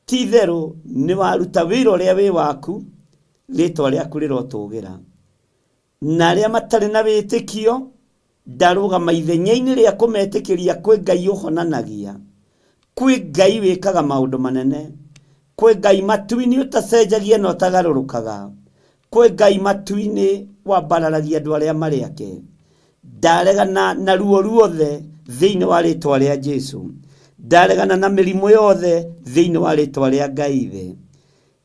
[SPEAKER 3] Ti itherũ nĩ waruta wĩra ũrĩa wĩ waku, rĩtwa rĩaku rĩrotũgĩra. Na arĩa matarĩ na wĩtĩkio, ndarũgama ithenya-inĩ rĩa kũmetĩkĩria kwĩ Ngai ũhonanagia, kwĩ Ngai wĩkaga maũndũ manene, kwĩ Ngai matu-inĩ ũtacenjagia na ũtagarũrũkaga, kwĩ Ngai matu-inĩ wambararagia andũ arĩa marĩ ake. Ndaregana na ruo ruothe thĩinĩ wa rĩtwa rĩa Jesũ, ndaregana na mĩrimũ yothe thĩinĩ wa rĩtwa rĩa Ngai Ithe.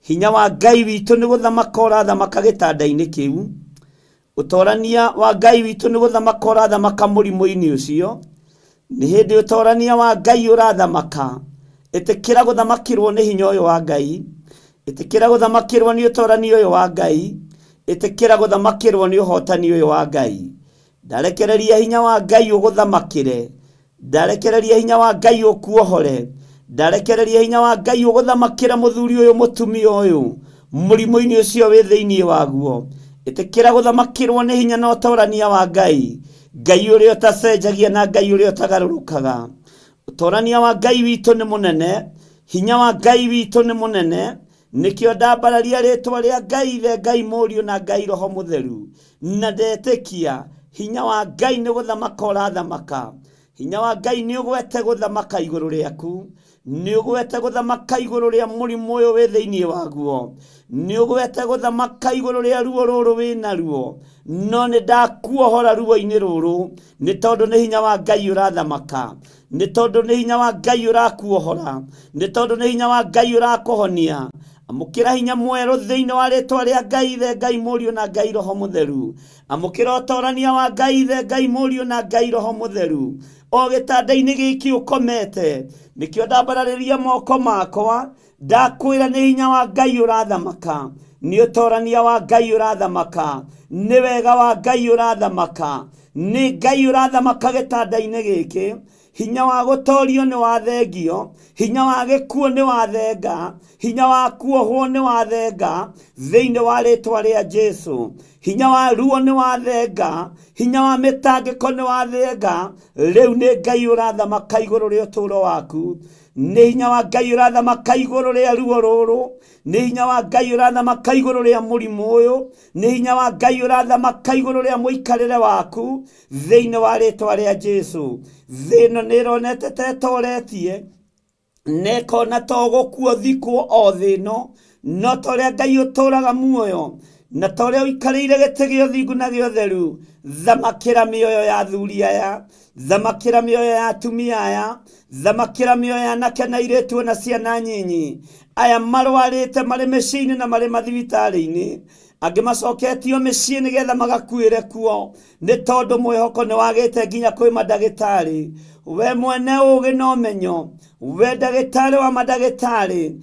[SPEAKER 3] Hinya wa Ngai witũ nĩ gũthamaka ũrathamaka gĩtanda-inĩ kĩu, ũtorania wa Ngai witũ nĩ gũthamaka ũrathamaka mũrimũ-inĩ ũcio. Nĩ hĩndĩ ũtorania wa Ngai ũrathamaka, ĩtĩkĩra gũthamakĩrwo nĩ hinya ũyũ wa Ngai, ĩtĩkĩra gũthamakĩrwo nĩ ũtorania ũyũ wa Ngai, ĩtĩkĩra gũthamakĩrwo nĩ ũhotani ũyũ wa Ngai. Ndarekereria hinya wa Ngai ũgũthamakĩre, ndarekereria hinya wa Ngai ũkuohore, ndarekereria hinya wa Ngai ũgũthamakĩre mũthuri ũyũ mũtumia ũyũ mũrimũ-inĩ ũcio wĩ thĩinĩ waguo. Ĩtĩkĩra gũthamakĩrwo nĩ hinya na ũtorania wa Ngai, Ngai ũrĩa ũtacenjagia na Ngai ũrĩa ũtagarũrũkaga. Ũtorania wa Ngai witũ nĩ mũnene, hinya wa Ngai witũ nĩ mũnene, nĩkĩo ndambararia rĩtwa rĩa Ngai Ithe, Ngai Mũriũ na Ngai Roho Mũtheru, na ndetĩkia hinya wa Ngai nĩ gũthamaka ũrathamaka. Hinya wa Ngai nĩ ũgwete gũthamaka igũrũ rĩaku, nĩ ũgwete gũthamaka igũrũ rĩa mũrimũ ũyũ wĩ thĩinĩ waguo, nĩ ũgwete gũthamaka igũrũ rĩa ruo rũrũ wĩ naruo. No nĩ ndakuohora ruo-inĩ rũrũ, nĩ tondũ nĩ hinya wa Ngai ũrathamaka, nĩ tondũ nĩ hinya wa Ngai ũrakuohora, nĩ tondũ nĩ hinya wa Ngai ũrakũhonia. Amũkĩra hinya mwerũ thĩinĩ wa rĩtwa rĩa Ngai Ithe, Ngai Mũriũ na Ngai Roho Mũtheru. Amũkĩra ũtorania wa Ngai Ithe, Ngai Mũriũ na Ngai Roho Mũtheru. O gĩtanda-inĩ gĩkĩ ũkomete, nĩkĩo ndambararĩria moko makwa, ndakwĩra nĩ hinya wa Ngai ũrathamaka, nĩ ũtorania wa Ngai ũrathamaka, nĩ wega wa Ngai ũrathamaka, nĩ Ngai ũrathamaka gĩtanda-inĩ gĩkĩ. Hinya wa gũtorio nĩ wathengio, hinya wa gĩkuũ nĩ wathenga, hinya wa kuohwo nĩ wathenga thĩinĩ wa rĩtwa rĩa Jesũ. hinya wa ruo ni wathenga, hinya wa mitangiko ni wathenga. Riu ni Ngai urathamaka iguru ria uturo waku, ni hinya wa Ngai urathamaka iguru ria ruo ruru, ni hinya wa Ngai urathamaka iguru ria murimu uyu, ni hinya wa Ngai urathamaka iguru ria muikarire waku thiini wa ritwa ria Jesu. Thino ni ronete tetoretie nekona togokuo thikwo o thino, no toria Ngai uturaga muoyo, na toria uikarire gite gio thingu na gio theru. Thamakira mioyo ya athuri aya, thamakira mioyo ya atumia aya, thamakira mioyo ya anake na airĩtu na ciana nyinyi aya marwarĩte marĩ mĩciĩ-inĩ na marĩ mathibitarĩ-inĩ, angĩ macoketio mĩciĩ nĩgetha magakuĩre kuo nĩ tondũ mwĩhoko nĩ wagĩte nginya kwĩ mandagĩtarĩ. We mwene ũgĩ na ũmenyo, we ndagĩtarĩ wa mandagĩtarĩ,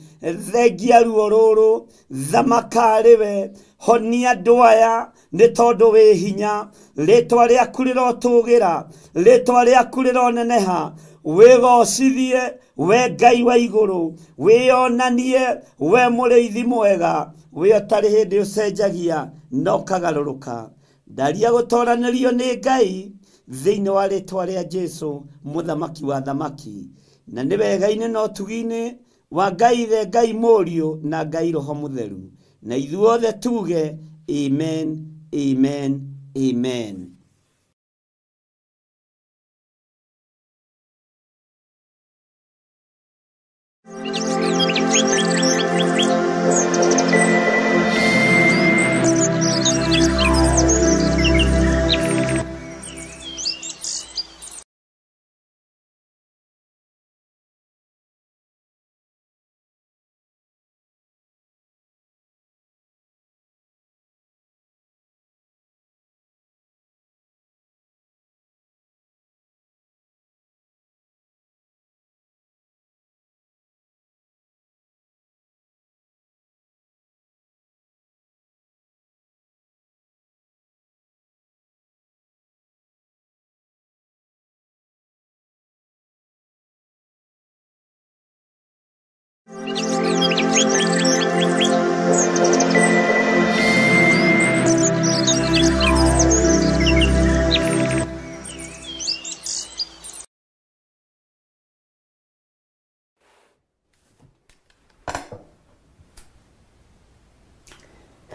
[SPEAKER 3] thengia ruo rũrũ, thamaka rĩwe, honia andũ aya nĩ tondũ wĩ hinya. Rĩtwa rĩaku rĩrotũgĩra, rĩtwa rĩaku rĩroneneha. Wĩgocithie we Ngai wa igũrũ, wĩonanie we mũrĩithi mwega, we ũtarĩ hĩndĩ ũcenjagia no kagarũrũka. Ndaria gũtoranĩrio nĩ Ngai thĩinĩ wa rĩtwa rĩa Jesu, mũthamaki wa thamaki, na nĩ wega-inĩ na ũtugi-inĩ wa Ngai Ithe, Ngai Mũriũ na Ngai Roho Mũtheru, na ithuothe tuge amen, amen, amen.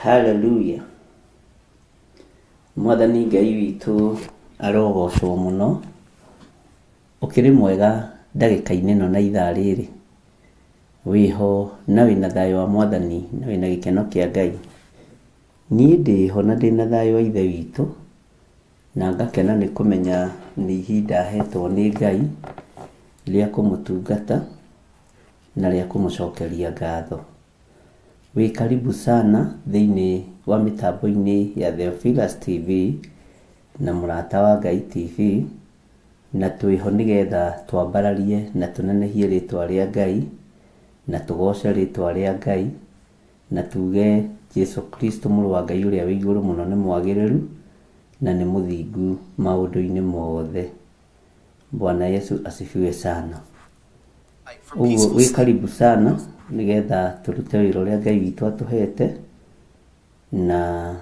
[SPEAKER 3] Hallelujah. Mwathani Ngai witũ arogocwo mũno. Ũkĩrĩ mwega ndagĩka-inĩ ĩno na ithaa rĩrĩ, wĩho na wĩna thayũ wa Mwathani na wĩna gĩkeno kĩa Ngai. Niĩ ndĩho na ndĩna thayũ wa Ithe witũ, na ngakena nĩ kũmenya nĩ ihinda hetwo nĩ Ngai rĩa kũmũtungata na rĩa kũmũcokeria ngatho. Wĩ karibu sana thĩinĩ wa mĩtambo-inĩ ya Theophilus TV na Mũrata wa Ngai TV, na twĩho nĩgetha twambararie na tũnenehie rĩtwa rĩa Ngai na tũgoce rĩtwa rĩa Ngai na tuge Jesu Kristo mũrũ wa Ngai ũrĩa wĩ igũrũ mũno nĩ mwagĩrĩru na nĩ mũthingu maũndũ-inĩ mothe. Bwana Yesu asifiwe sana. Uguo wĩ karibu sana nĩgetha tũrute wĩra ũrĩa Ngai witũ atũhete na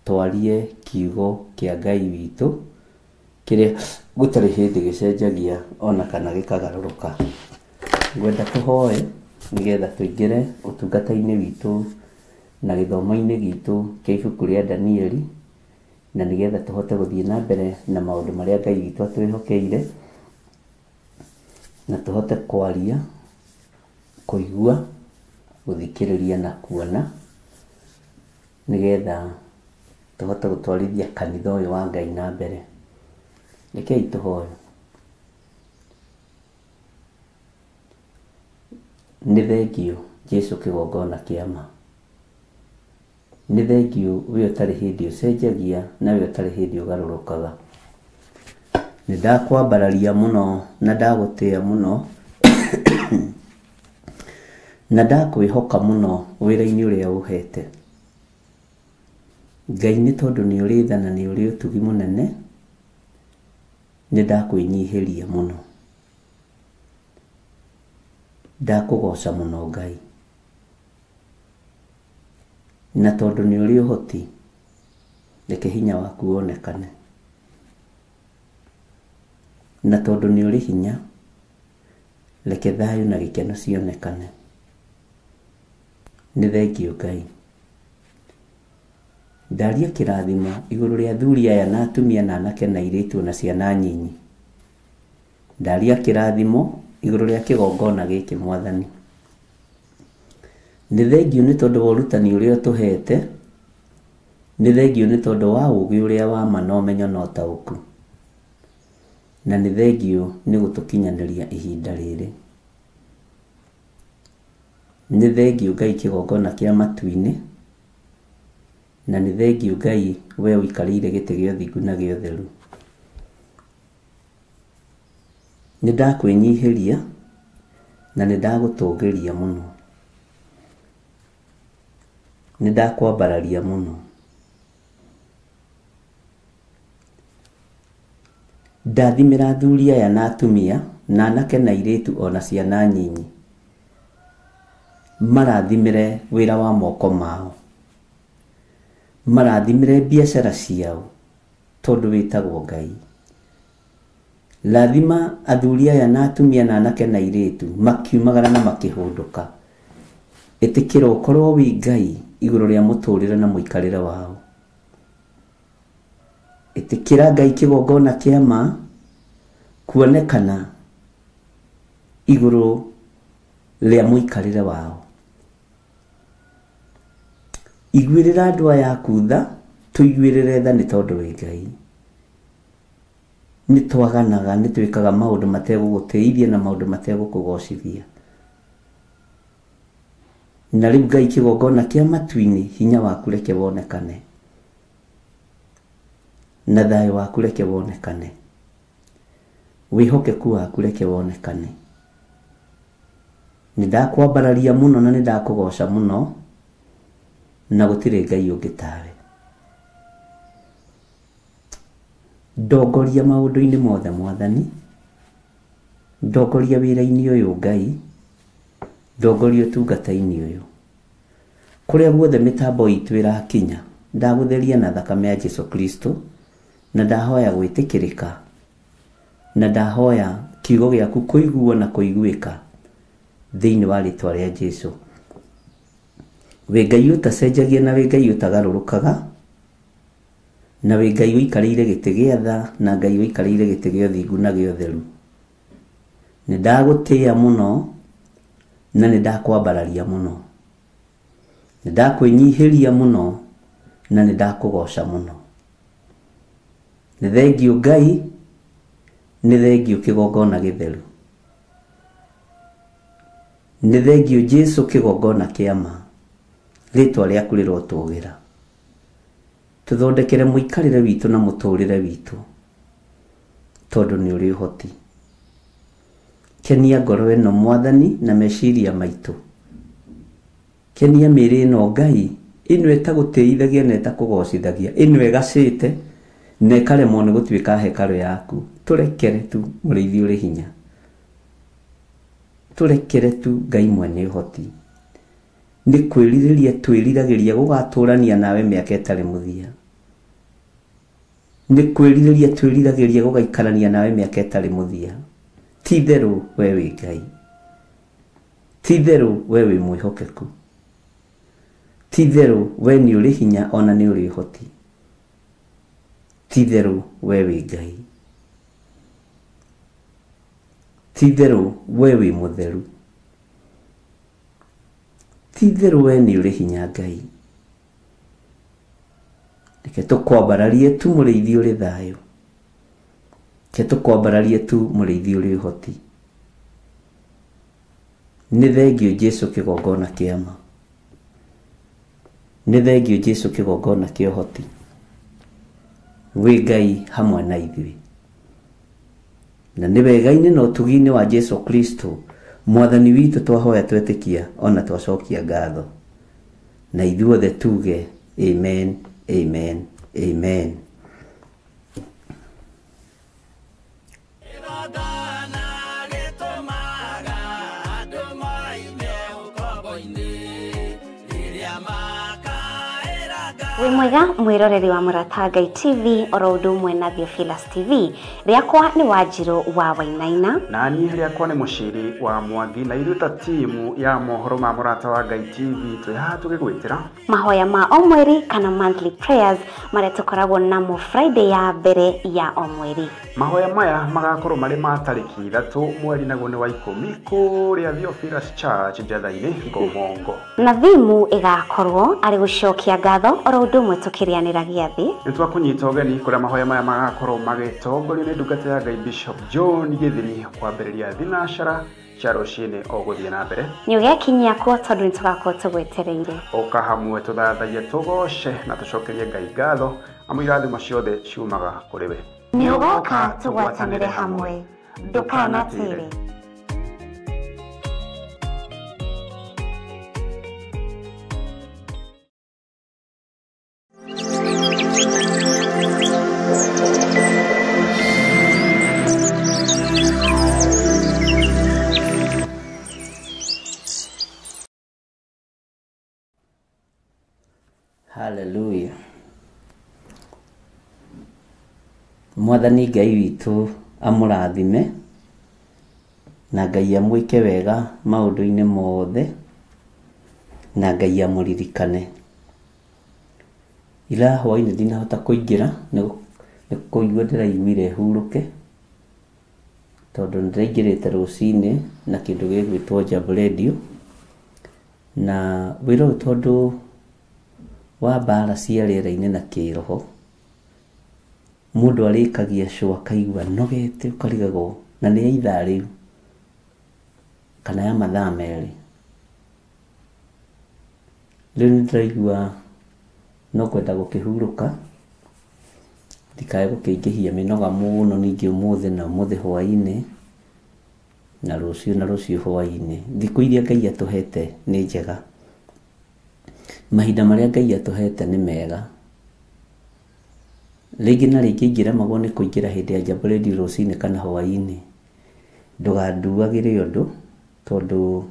[SPEAKER 3] twarie kiugo kĩa Ngai witũ kĩrĩa gũtarĩ hĩndĩ gĩcenjagia ona kana gĩkagarũrũka. Ngwenda tũhoe nĩgetha tũingĩre ũtungata-inĩ witũ na gĩthomo-inĩ gitũ kĩa ibuku rĩa Danieli, na nĩgetha tũhote gũthiĩ na mbere na maũndũ marĩa Ngai witũ atwĩhokeire, na tũhote kwaria, kũigua, gũthikĩrĩria na kuona, nĩgetha tũhote gũtwarithia kanitha ũyũ wa Ngai na mbere. Rekei tũhoe. Nĩ thengio Jesu kĩgongona kĩa ma. Nĩ thengio we ũtarĩ hĩndĩ ũcenjagia na we ũtarĩ hĩndĩ ũgarũrũkaga. Nĩ ndakwambararia mũno na ndagũtĩĩa mũno na ndakwĩhoka mũno wĩra-inĩ ũrĩa ũhete. Ngai nĩ tondũ nĩ ũrĩ tha na nĩ ũrĩ ũtugi mũnene, nĩ ndakwĩnyihĩria mũno. Ndakũgoca mũno Ngai, na tondũ nĩ ũrĩ ũhoti reke hinya waku wonekane. Na tondu ni uri hinya, reke thayu na gikeno cionekane. Nĩ thengio Ngai. Ndaria kĩrathimo igũrũ rĩa athuri aya na atumia na anake na airĩtu na ciana nyinyi. Ndaria kĩrathimo igũrũ rĩa kĩgongona gĩkĩ Mwathani. Nĩ thengio nĩ tondũ wa ũrutani ũrĩa ũtũhete. Nĩ thengio nĩ tondũ wa ũũgĩ ũrĩa wa ma na ũmenyo na ũtaũku. Na nĩ thengio nĩ gũtũkinyanĩria ihinda rĩrĩ. Nĩ thengio Ngai kĩgongona kĩa matu-inĩ. Na nĩ thengio Ngai we ũikarĩire gĩtĩ gĩa ũthingu na gĩa ũtheru. Nĩ ndakwĩnyihĩria na nĩ ndagũtũũgĩria mũno. Nĩ ndakwambararia mũno. Ndathimĩra athuri aya na atumia na anake na airĩtu ona ciana nyinyi. Marathimĩre wĩra wa moko mao. Marathimĩre biacara ciao tondũ wĩtagwo Ngai. Lathima athuri aya na atumia na anake na airĩtu makiumagara na makĩhũndũka. Ĩtĩkĩra ũkorwo wĩ Ngai igũrũ rĩa mũtũrĩre na mũikarĩre wao. Ĩtĩkĩra Ngai kĩgongona kĩa ma kuonekana igũrũ rĩa mũikarĩre wao. Iguĩrĩra andũ aya aku tha, tũiguĩrĩre tha nĩ tondũ wĩ Ngai. Nĩ twaganaga, nĩ twĩkaga maũndũ mategũgũtĩithia na maũndũ mategũkũgocithia. Na rĩu Ngai kĩgongona kĩa matu-inĩ, hinya waku reke wonekane. Na thayũ waku reke wonekane. Wĩhokeku waku reke wonekane. Nĩ ndakwambararia mũno na nĩ ndakũgoca mũno, na gũtirĩ Ngai ũngĩ tawe. Ndongoria maũndũ-inĩ mothe Mwathani. Ndongoria wĩra-inĩ ũyũ Ngai. Ndongoria ũtungata-inĩ ũyũ. Kũrĩa guothe mĩtambo itũ ĩrakinya, ndagũtheria na thakame ya Jesũ Kristo, na ndahoya gwĩtĩkĩrĩka, na ndahoya kiugo gĩaku kũiguo na kũiguĩka thĩinĩ wa rĩtwa rĩa Jesũ. Wĩ Ngai ũtacenjagia na wĩ Ngai ũtagarũrũkaga, na wĩ Ngai ũikarĩire gĩtĩ gĩa tha na Ngai ũikarĩire gĩtĩ gĩa ũthingu na gĩa ũtheru. Nĩ ndagũtĩĩa mũno na nĩ ndakwambararia mũno. Nĩ ndakwĩnyihĩria mũno na nĩ ndakũgoca mũno. Nĩ thengio Ngai, nĩ thengio kĩgongona gĩtheru. Nĩ thengio Jesũ kĩgongona kĩa ma. Rĩtwa rĩaku rĩrotũũgĩra. Tũthondekere mũikarĩre witũ na mũtũũrĩre witũ, tondũ nĩ ũrĩ ũhoti. Kenia ngoro ĩno Mwathani na meciria maitũ. Kenia mĩĩrĩ ĩno Ngai, ĩno ĩtagũtĩithagia na ĩtakũgocithagia, ĩno ĩgacĩte na ĩkaremwo nĩ gũtuĩka hekarũ yaku. Tũrekere tu mũrĩithi ũrĩ hinya. Tũrekere tu Ngai mwene ũhoti. Nĩ kwĩrirĩria twĩriragĩria gũgatũrania nawe mĩaka ĩtarĩ mũthia. Nĩ kwĩrirĩria twĩriragĩria gũgaikarania nawe mĩaka ĩtarĩ mũthia. Ti therũ we wĩ Ngai. Ti therũ we wĩ mwĩhokeku. Ti therũ we nĩ ũrĩ hinya ona nĩ ũrĩ ũhoti. Ti therũ we wĩ Ngai. Ti therũ we wĩ mũtheru. Ti therũ we nĩ ũrĩ hinya Ngai. Reke tũkwambararie tu mũrĩithi ũrĩ thayũ. Reke tũkwambararie tu mũrĩithi ũrĩ ũhoti. Nĩ thengio Jesũ kĩgongona kĩa ma. Nĩ thengio Jesũ kĩgongona kĩa ũhoti. Wĩ Ngai hamwe na ithuĩ. Na nĩ wega-inĩ na ũtugi-inĩ wa Jesũ Kristo, Mwathani witũ twahoya twetĩkia ona twacokia ngatho. Na ithuothe tuge amen, amen, amen.
[SPEAKER 5] Rĩrĩa makaĩraga Wĩ mwega mwĩroreri wa Mũrata Ngai TV oro ũndũ ũmwe na Theophilus TV. Rĩakwa nĩ Wanjirũ wa Wainaina.
[SPEAKER 1] Na niĩ rĩakwa nĩ Mũciri wa Mwangi, na ithuĩ ta timu ya mohoro ma Mũrata wa Ngai TV twĩhaha tũgĩgwĩtĩra
[SPEAKER 5] mahoya ma o mweri kana monthly prayers marĩa tũkoragwo namo Friday ya mbere ya o mweri.
[SPEAKER 1] Mahoya maya magakorwo marĩ ma tarĩki 3 mweri naguo nĩ wa 10 kũrĩa Theophilus Church Njatha-inĩ Ngomongo.
[SPEAKER 5] Na thimu ĩgakorwo arĩ gũcokia ngatho oro ũndũ ũmwe tũkĩrĩanĩra gĩathĩ.
[SPEAKER 1] Nĩ twakũnyita ũgeni kũrĩa mahoya maya magakorwo magĩtongorio nĩ ndungata ya Ngai Bishop John Gĩthiri kwambĩrĩria thinacara cia rũciinĩ o gũthiĩ na mbere.
[SPEAKER 5] Nĩ ũgekinyia kuo tondũ nĩ tũgakorwo tũgwetereire.
[SPEAKER 1] Ũka hamwe tũthathaie tũgoce na tũcokerie Ngai ngatho amu irathimo ciothe ciumaga kũrĩ we.
[SPEAKER 5] Nĩ ũgoka tũgwatanĩre hamwe ndũkanatĩre.
[SPEAKER 3] Hallelujah. Mwathani Ngai witũ amũrathime na Ngai amwĩke wega maũndũ-inĩ mothe na Ngai amũririkane. Ila hwaĩ-inĩ ndinahota kũingĩra nĩ kũigua ndĩraiguire hurũke tondũ nĩndĩraingĩrĩte rũcinĩ na kĩndũ gĩgwĩtwo Jambo Radio, na wĩra ũyũ tondũ wa mbara cia rĩera-inĩ na kĩroho mũndũ arĩkagia show akaigua nogete ũkarigagwo na nĩ ya ithaa rĩu kana ya mathaa merĩ. Rĩu nĩndĩraigua no kwenda gũkĩhurũka ndikae gũkĩingĩhia mĩnoga mũno ningĩ ũmũthĩ na ũmũthĩ hwaĩ-inĩ na rũciũ hwaĩ-inĩ. Thikũ iria Ngai atũhete nĩ njega, mahinda marĩa Ngai atũhete nĩ mega. Rĩngĩ na rĩngĩ ingĩremagwo nĩ kũingĩra hĩndĩ ya Jambo Radio rũcinĩ kana hwaĩ-inĩ, ndũganduagĩre ũndũ tondũ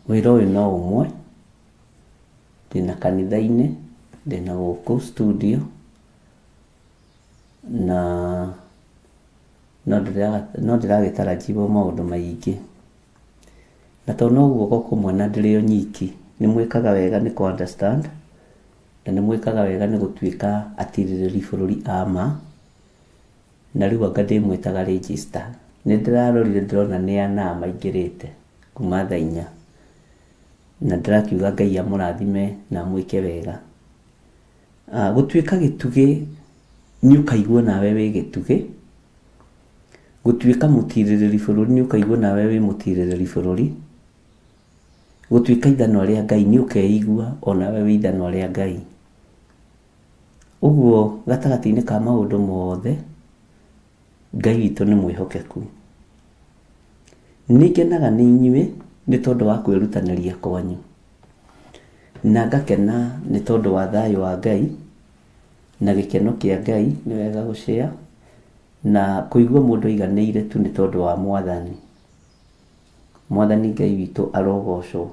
[SPEAKER 3] wĩra ũyũ no ũmwe. Ndĩna kanitha-inĩ, ndĩna gũkũ studio na no ndĩragĩtarajiwa maũndũ maingĩ, na tondũ no guoko kũmwe na ndĩrĩ o nyiki nĩ mwĩkaga wega nĩ ku understand na nĩ mwĩkaga wega nĩ gũtuĩka atirĩrĩri bũrũri ama, na rĩu anga ndĩmwĩtaga register. Nĩ ndĩrarorire ndĩrona nĩ ana maingĩrĩte kuma thaa 4 na ndĩrakiuga Ngai amũrathime na mwĩke wega. Gũtuĩka gĩtugĩ nĩ ũkaigua nawe wĩ gĩtugĩ, gũtuĩka mũtirĩrĩri bũrũri nĩ ũkaigua nawe wĩ mũtirĩrĩri bũrũri, gũtuĩka ithano rĩa Ngai nĩ ũkeigua onawe wĩ ithano rĩa Ngai. Ũguo gatagatĩ-inĩ ka maũndũ mothe Ngai witũ nĩ mwĩhokeku. Nĩngenaga nĩ inyuĩ nĩ tondũ wa kwĩrutanĩria kwanyu, na ngakena nĩ tondũ wa thayũ wa Ngai na gĩkeno kĩa Ngai. Nĩ wega gũshare na kũigua mũndũ aiganĩire tu nĩ tondũ wa Mwathani. Mwathani Ngai witũ arogocwo.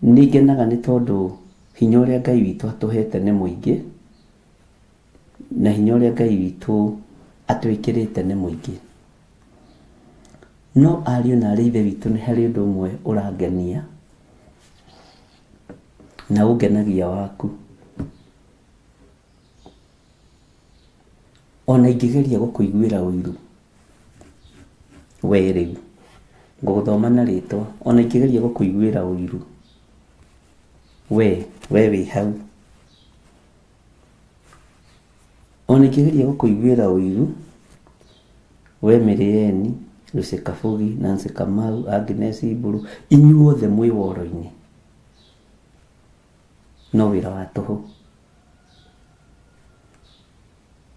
[SPEAKER 3] Nĩngenaga nĩ tondũ hinya ũrĩa Ngai witũ atũhete nĩ mũingĩ na hinya ũrĩa Ngai witũ atwĩkĩrĩte nĩ mũingĩ. No ariũ na arĩ ithe witũ nĩ harĩ ũndũ ũmwe ũrangenia na ũngenagia waku. Ona ingĩgeria gũkũiguĩra ũiru we rĩu ngũgũthoma na rĩtwa, ona ingĩgeria gũkũiguĩra ũiru we wĩ hau, ona ingĩgeria gũkũiguĩra ũiru we Mĩrĩeni, Lucy Kabugi, Nancy Kamau, Agnes Iburu, inyuothe mwĩ woro-inĩ, no wĩra wa tũhũ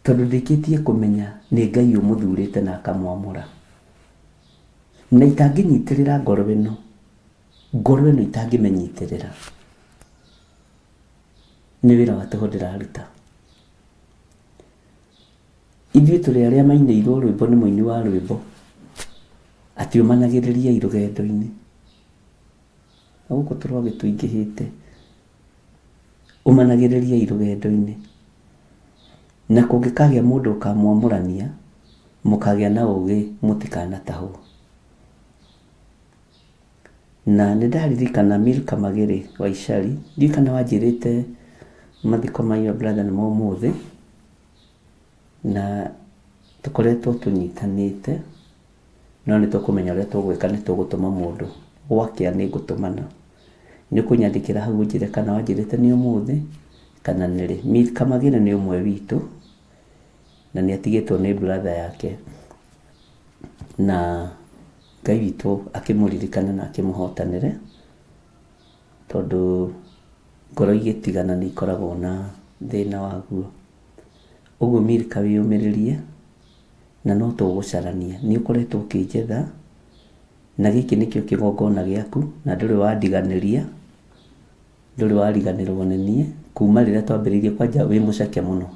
[SPEAKER 3] tondũ ndĩkĩtie kũmenya nĩ Ngai ũmũthurĩte na akamwamũra, na itangĩnyitĩrĩra ngoro ĩno itangĩmenyitĩrĩra. Nĩ wĩra wa tũhũ ndĩraruta. Ithuĩ tũrĩ arĩa mainĩirwo rwĩmbo nĩ mũini wa rwĩmbo atiũmanagĩrĩria rũgendo-inĩ. guko turwa gituingihite umanagiriria irugendo-ini na kungikagia mundu kamwamurania mukagia na ugi mutikana taho na nindaririkana Milka Magere wa Ishari ndikana wanjirite mathiko ma your brother na muthi na tukoretwo tunyitanite no ni tukumenya uria tugwika ni tugutuma mundu gwakia ni gutumana ni kunyandikira hau njire kana wanjirite ni umuthi kana niri Milka Magere ni umwe witu na ni atigitwo ni brother yake na Ngai witu akimuririkana na akimuhotanire tondu ngoro igitigana ni ikoragwo na thina waguo uguo Milka wiyumiririe na no tugucarania ni ukoretwo ukijetha na giki nikio kigongona giaku na nduri wandiganiria nduri wariganirwo ni nie kuma rira twambiririe kwanja wi mucake muno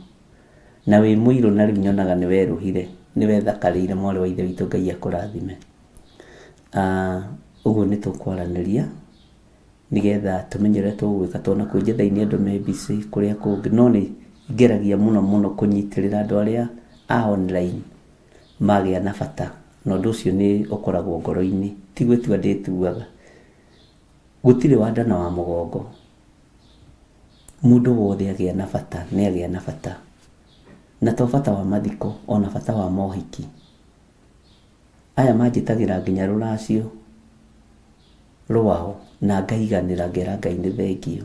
[SPEAKER 3] na wi muiru na rinyonaga ni weruhire ni wethakarire mwari wa ithe witu Ngai akurathime uguo ni tukwaraniria nigetha tumenyere tugwika tona kwijethaini andu me busy kuria kungi no ni ngeragia muno kunyitirira andu aria online magia na bata no nducio ni ukoragwo ngoro-ini tigwetua ndituaga gutire wanda na wa mugongo mundu wothe agia na bata ni agia na bata na to bata wa mathiko ona bata wa mohiki aya manjitagira nginya ruracio rwao na ngaiganira ngera Ngai ni thengio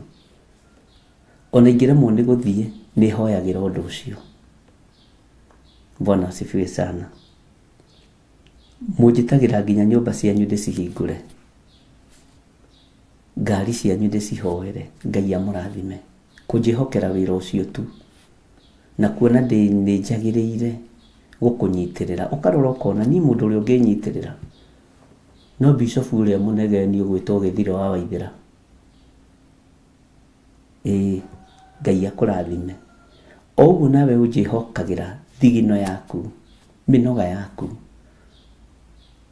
[SPEAKER 3] ona ingiremwo ni guthie ni hoyagira undu ucio Bwana asifiwe sana mujitagira nginya nyumba cianyu ndicihingure ngari cianyu ndicihoere Ngai amurathime kujihokera wira ucio tu na kuona ndi njagiriire gukunyitirira ukarora ukona ni mundu uri unginyitirira no bishop uria munegeni ugwitwo githiro wa Waithira Ngai akurathime oguo nawe ujihokagira thigino yaku minoga yaku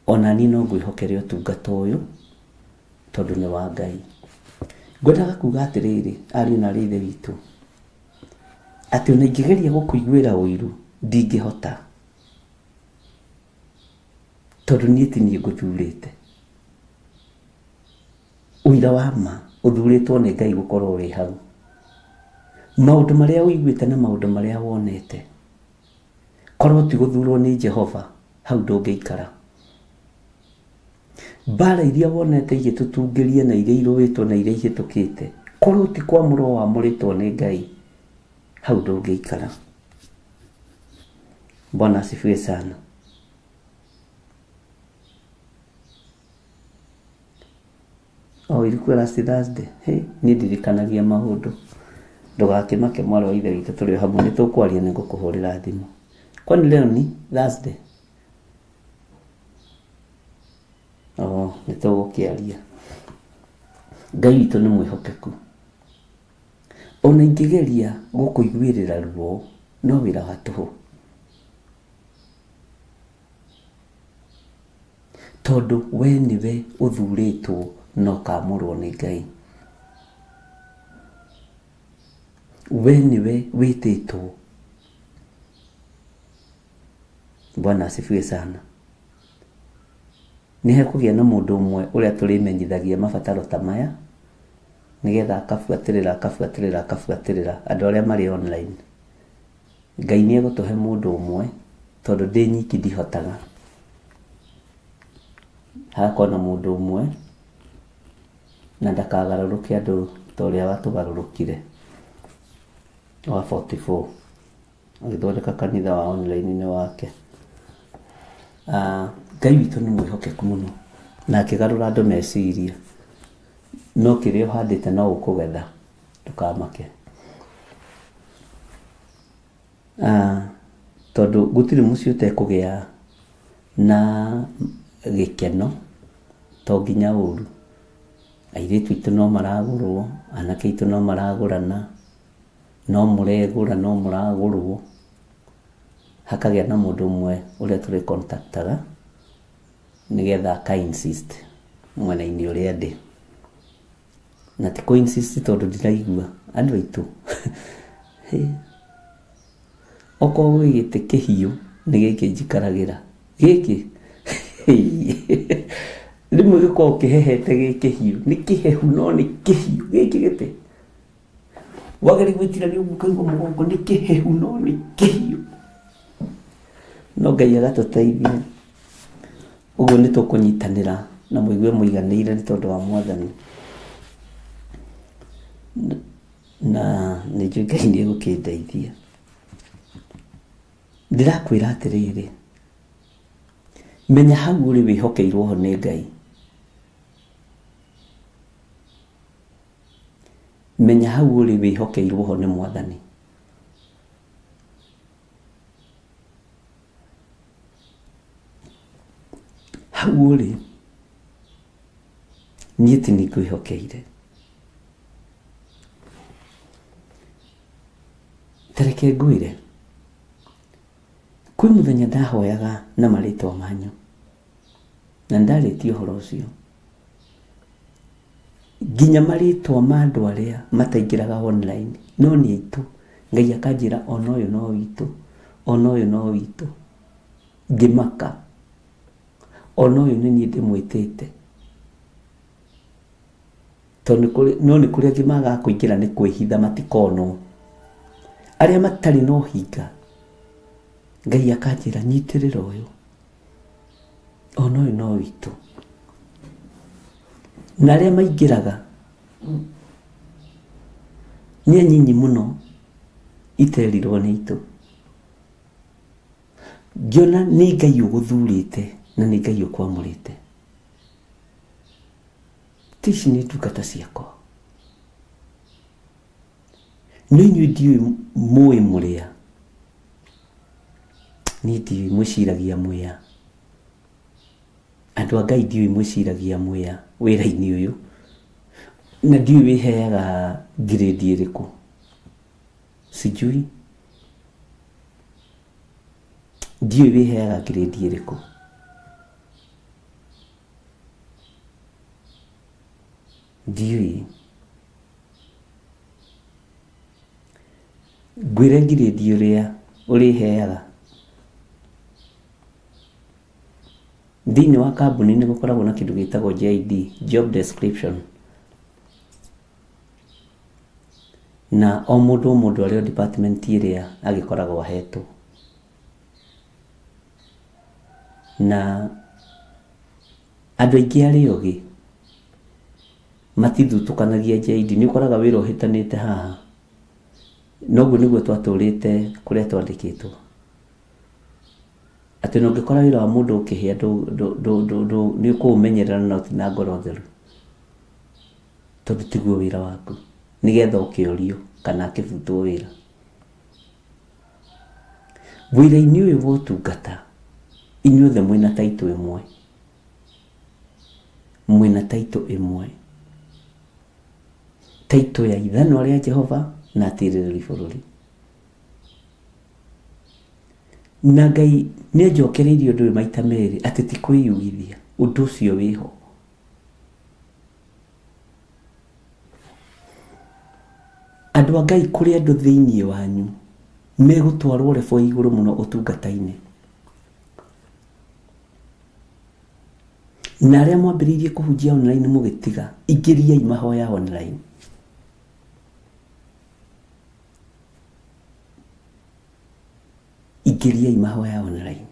[SPEAKER 3] ona ni no ngwihokere utungata uyu tondu ni wa Ngai ngwendaga kuga atiriri ari na rithe witu ati ona ingigeria gukuiguira uiru ndingihota tondu ni tini nguthurite uira wa ma uthuritwo ni Ngai gukorwo ri hau maundu maria uiguite na maundu maria wonete korwo ti guthurwo ni Jehova hau ndungiikara bara iria wonete igitutungirie na iria iruwitwo na iria ihitukite korwo ti kwamurwo wamuritwo ni Ngai hau ndungiikara Bwana asifiwe sana ilikuwa last Thursday ni ndirikanagia maundu ndugakimake mwari wa ithe witu turi hamwe ni tukwaria ni ngukuhurira thimu kwani leo ni Thursday ni tugukiaria Ngai witu ni mwihokeku ona ingigeria gukuiguirira ruo no wira wa tuhu tondu we niwe uthuritwo no kamurwo ni Ngai we niwe wititwo Bwana asifiwe sana ni hekugia na mundu umwe uria turimenyithagia mabataro ta maya nigetha akafuatirira andu aria mari online Ngai ni egutuhe mundu umwe tondu ndi nyiki ndihotaga hakona mundu umwe na ndakagaruruke andu toria watugarurukire wa 44 agithondeka kanitha wa online ni wake Ngai witu ni mwihokeku muno na akigarura andu meciria no kirio handite no ukugetha tukamake tondu gutiri muci utekugia na gikeno to nginya uru airitu itu no maragurwo anake itu no maragurana no muregura no muragurwo hakagia na mundu umwe uria turi contactaga nigetha ka insist mwana-ini uria ndi na ti ko insist tondu ndiraigua andu aitu oko wigite kihiu ni giki njikaragira giki rimwe giko kihehete giki hiu ni kihehu no ni kihiu giki gite wagari gwitira ni umukaigwa mugongo ni kihehu no ni kihiu no Ngai agatuteithia uguo ni tukunyitanira na muigue muiganire ni tondu wa Mwathani na ni Ngai ni gukindeithia ndirakwira atiriri menya hau uri wihokeirwo ho ni Ngai menya hau uri wihokeirwo ho ni Mwathani hau uri niĩ ti nĩ ngwĩhokeire tareke ngwĩre kwĩ mũthenya ndahoyaga na marĩtwa manyu na ndarĩtie ũhoro ũcio nginya marĩtwa ma andũ arĩa mataingĩraga online no nĩ aitũ Ngai akanjĩra ona ũyũ no witũ ona ũyũ no witũ ngĩmaka ona ũyũ nĩ niĩ ndĩmwĩtĩte tondũ no nĩ kũrĩa angĩ magaga kũingĩra nĩ kwĩhitha matikonwo arĩa matarĩ na ũhinga Ngai akanjĩra nyitĩrĩra ũyũ ona ũyũ no witũ na arĩa maingĩraga nĩ anyinyi mũno iterirwo nĩ itũ ngĩona nĩ Ngai ũgũthurĩte na nĩ Ngai ũkwamũrĩte tici nĩ ndungata ciakwa no inyuĩ ndiũĩ mũĩ mũrĩa niĩ ndiũĩ mwĩciragia mwĩa andũ a Ngai ndiũĩ mwĩciragia mwĩa wĩra-inĩ ũyũ na ndiũĩ wĩheaga grade ĩrĩkũ sijui ndiũĩ wĩheaga grade ĩrĩkũ ndiũĩ ngwĩre grade ũrĩa ũrĩheaga thĩinĩ wa kambuni nĩ gũkoragwo na kĩndũ gĩtagwo JD job description na o mũndũ arĩ o department ĩrĩa agĩkoragwo ahetwo na andũ aingĩ arĩ ogĩ matithutũkanagia JD nĩ ũkoraga wĩra ũhĩtanĩte haha noguo nĩguo twatũrĩte kũrĩa twandĩkĩtwo atĩ no ngĩkora wĩra wa mũndũ ũkĩhĩa nĩ ũkũũmenyerera na ũtina ngoro theru tondũ tiguo wĩra waku nĩgetha ũkĩũrio kana akĩbutwo wĩra wĩra-inĩ ũyũ wa ũtungata inyuothe mwĩna taitũ ĩmwe mwĩna taitũ ĩmwe taitũ ya ithanwa rĩa Jehova na atĩrĩrĩri bũrũri na Ngai nĩ njokereirie ũndũ ũyũ maita merĩ atĩ ti kwĩyugithia ũndũ ũcio wĩho andũ a Ngai kũrĩ andũ thĩinĩ wanyu megũtwarwo rebo igũrũ mũno ũtungata-inĩ na arĩa mwambĩrĩirie kũhunjia online mũgĩtiga ingĩriai mahoya online ingĩriai mahoya online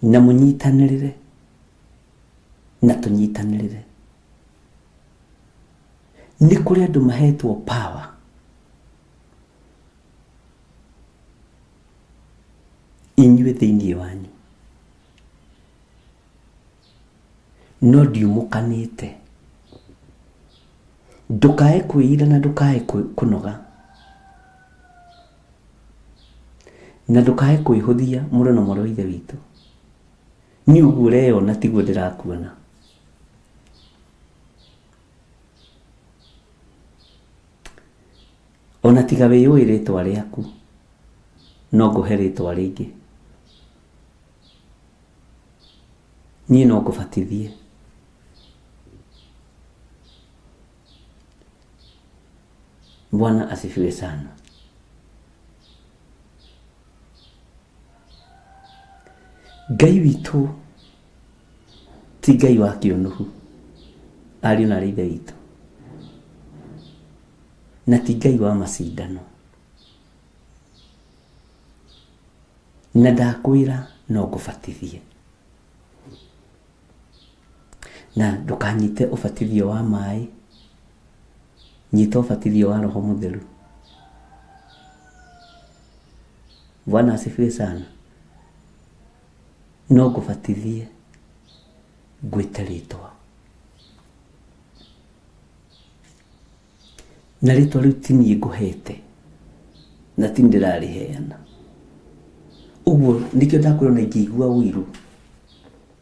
[SPEAKER 3] na mũnyitanĩrĩre na tũnyitanĩrĩre nĩ kũrĩ andũ mahetwo power inyuĩ thĩinĩ wanyu no ndiumũkanĩte ndũkae kwĩira na ndũkae kũnoga na ndũkae kwĩhũthia mũrũ na mwarĩ wa ithe witũ nĩ ũguo ũreyona tiguo ndĩrakuona ona tiga wĩyũĩ rĩtwa rĩaku no ngũhe rĩtwa rĩngĩ niĩ no ngũbatithie. Bwana asifiwe sana. Ngai witũ ti Ngai wa kĩũnũhu, ariũ na ithe witũ, na ti Ngai wa macindano. Na ndakwĩra no ngũbatithie, na ndũkanyite ũbatithio wa maĩ, nyita ũbatithio wa Roho Mũtheru. Bwana asifiwe sana. No ngũbatithie ngwĩte rĩtwa, na rĩtwa rĩu ti niĩ ngũhete na ti ndĩrarĩheana. Ũguo nĩkĩo ndakwĩra na ingĩigua ũiru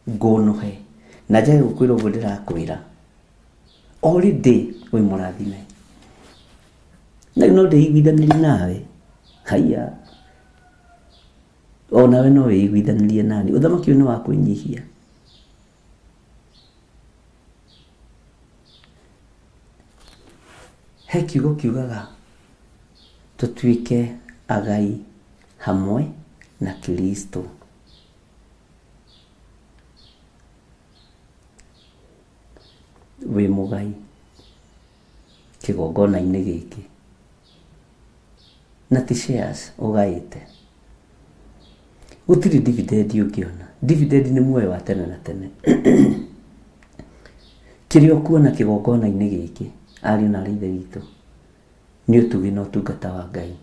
[SPEAKER 3] ngũnũhe na njage gũkwĩra ũguo ndĩrakwĩra. Already wĩ mũrathime, na no ndĩiguithanĩrie nawe. Haiya, o nawe no wĩiguithanĩrie nani. Ũthamaki ũyũ nĩ wa kwĩnyihia. He kiugo kiugaga tũtuĩke agai hamwe na Kristo. Wĩ mũgai kĩgongona-inĩ gĩkĩ, na ti shares ũgaĩte. Gũtirĩ dividend ũngĩona. Dividend nĩ muoyo wa tene na tene. Kĩrĩa ũkuona kĩgongona-inĩ gĩkĩ, ariũ na ithe witũ, nĩ ũtugi na ũtungata wa Ngai.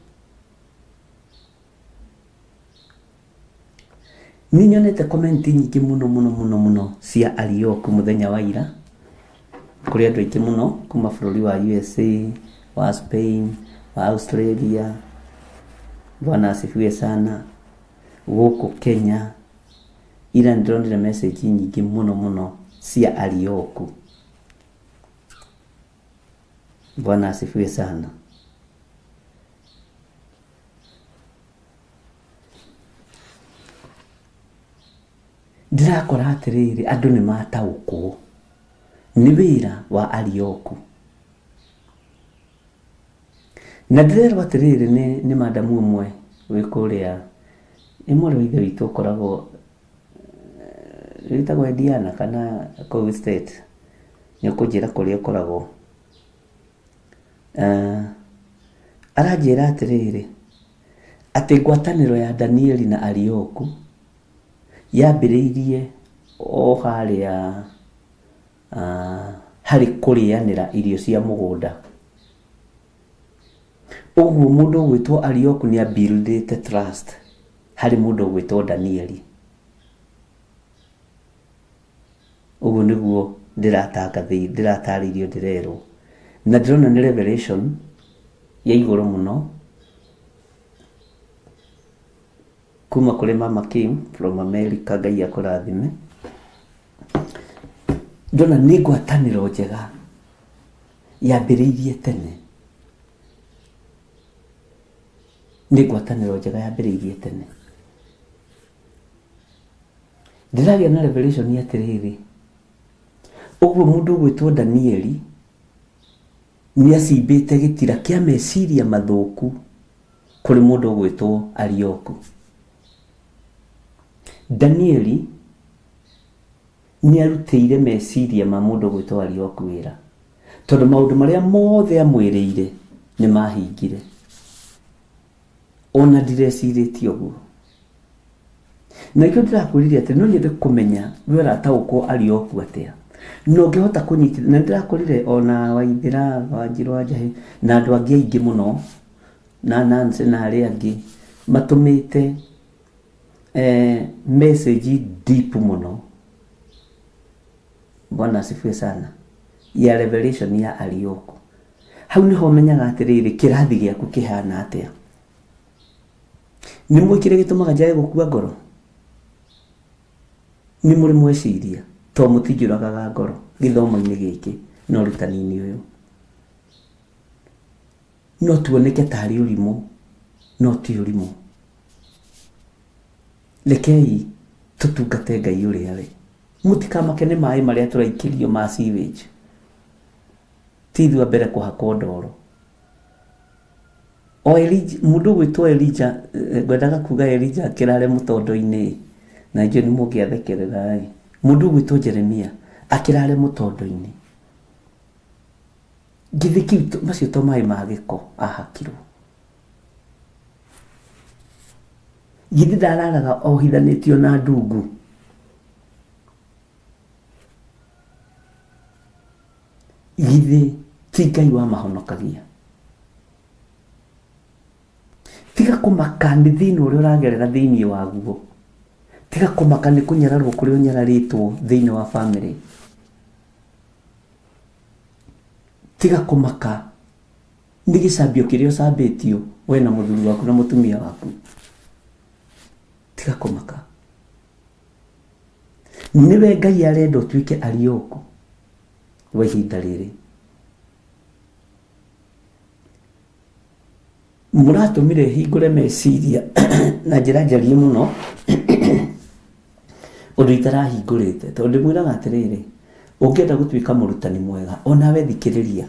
[SPEAKER 3] Nĩ nyonete komenti nyingĩ mũno cia Arioku mũthenya wa ira, kũrĩ andũ aingĩ mũno kuma bũrũri wa USA, wa Spain, wa Australia. Bwana asifiwe sana. Gũkũ Kenya, ira ndĩronire message nyingĩ mũno cia Arioku. Bwana asifiwe sana. Ndirakora atĩrĩrĩ, andũ nĩ mataũkwo nĩ wĩra wa Arioku. Na ndĩrerwo atĩrĩrĩ nĩ madamu ũmwe wĩ kũrĩa, mwarĩ wa ithe witũ ũkoragwo wĩtagwo Diana kana Kogĩ State, nĩ ũkũnjĩra kũrĩa ũkoragwo. Aranjĩra atĩrĩrĩ atĩ ngwatanĩro ya Danieli na Arioku yambĩrĩirie o harĩa harĩ kũrĩanĩra irio cia mũgũnda. Ũguo mũndũ ũgwĩtwo Arioku nĩ abuildĩte trust harĩ mũndũ ũgwĩtwo Danieli. Ũguo nĩguo ndĩratarĩirio ndĩrerwo, na ndĩrona nĩ revelation ya igũrũ mũno kuma kũrĩ Mama Kim from America. Ngai akũrathime. Ndona nĩ ngwatanĩro njega yambĩrĩirie tene, nĩ ngwatanĩro njega yambĩrĩirie tene. Ndĩragĩa na revelation atĩrĩrĩ, ũguo mũndũ ũgwĩtwo Danieli nĩ acimbĩte gĩtira kĩa meciria mathũku kũrĩ mũndũ ũgwĩtwo Arioku. Danieli nĩ arutĩire meciria ma mũndũ ũgwĩtwo Arioku wĩra, tondũ maũndũ marĩa mothe amwĩrĩire nĩ mahingire. Ona ndirecirĩtie ũguo. Na ikĩo ndĩrakwĩrire atĩ no nyende kũmenya we ũrataũkwo Arioku atĩa, no ngĩhota kũnyitithania. Na ndĩrakwĩrire ona Waithĩra, Wanjirũ wa Njahĩ na andũ angĩ aingĩ mũno, na Nancy na arĩa angĩ matũmĩte message deep mũno. Bwana asifiwe sana. Ya revelation ya Arioku. Hau niho menyaga atĩrĩrĩ kĩrathi gĩaku kĩhana atĩa. Nĩ mwĩkĩre gĩtũmaga njage gũkua ngoro? Nĩ mũrĩ mweciria to mũtingĩũragaga ngoro gĩthomo-inĩ gĩkĩ na ũrutani-inĩ ũyũ? No tuoneke tarĩ ũrimũ, no ti ũrimũ. Rekei tũtungate Ngai ũrĩa we. Mutikamake nĩ maĩ marĩa tũraikĩrio ma sewage. Tithua mbere kũhakwo ndoro. O Elijah, mundu gwĩtwo Elijah, ngwendaga kuga Elijah akĩrare mũtondo-inĩ, na inyuĩ nĩ mũngĩathekerera. Mundu gwĩtwo Jeremia akĩrare mũtondo-inĩ. Githiki macio to maĩ ma gĩko ahakirwo. Githi ndararaga ohithanĩtio na ndungu. Githi ti Ngai wa mahonokagia. Tiga kũmaka nĩ thĩinĩ ũrĩa ũragerera thĩinĩ waguo. Tiga kũmaka nĩ kũnyararwo kũrĩa ũnyararĩtwo thĩinĩ wa family. Tiga kũmaka nĩ gĩcambio kĩrĩa ũcambĩtio we na mũthuri waku na mũtumia waku. Tiga kũmaka. Nĩwe Ngai arenda ũtuĩke Arioko wa ihinda rĩrĩ. Mũratũmire hingũre meciria na njĩra njariĩ mũno ũndũ itarahingũrĩte, tondũ ndĩmwĩraga atĩrĩrĩ, ũngĩenda gũtuĩka mũrutani mwega onawe thikĩrĩria.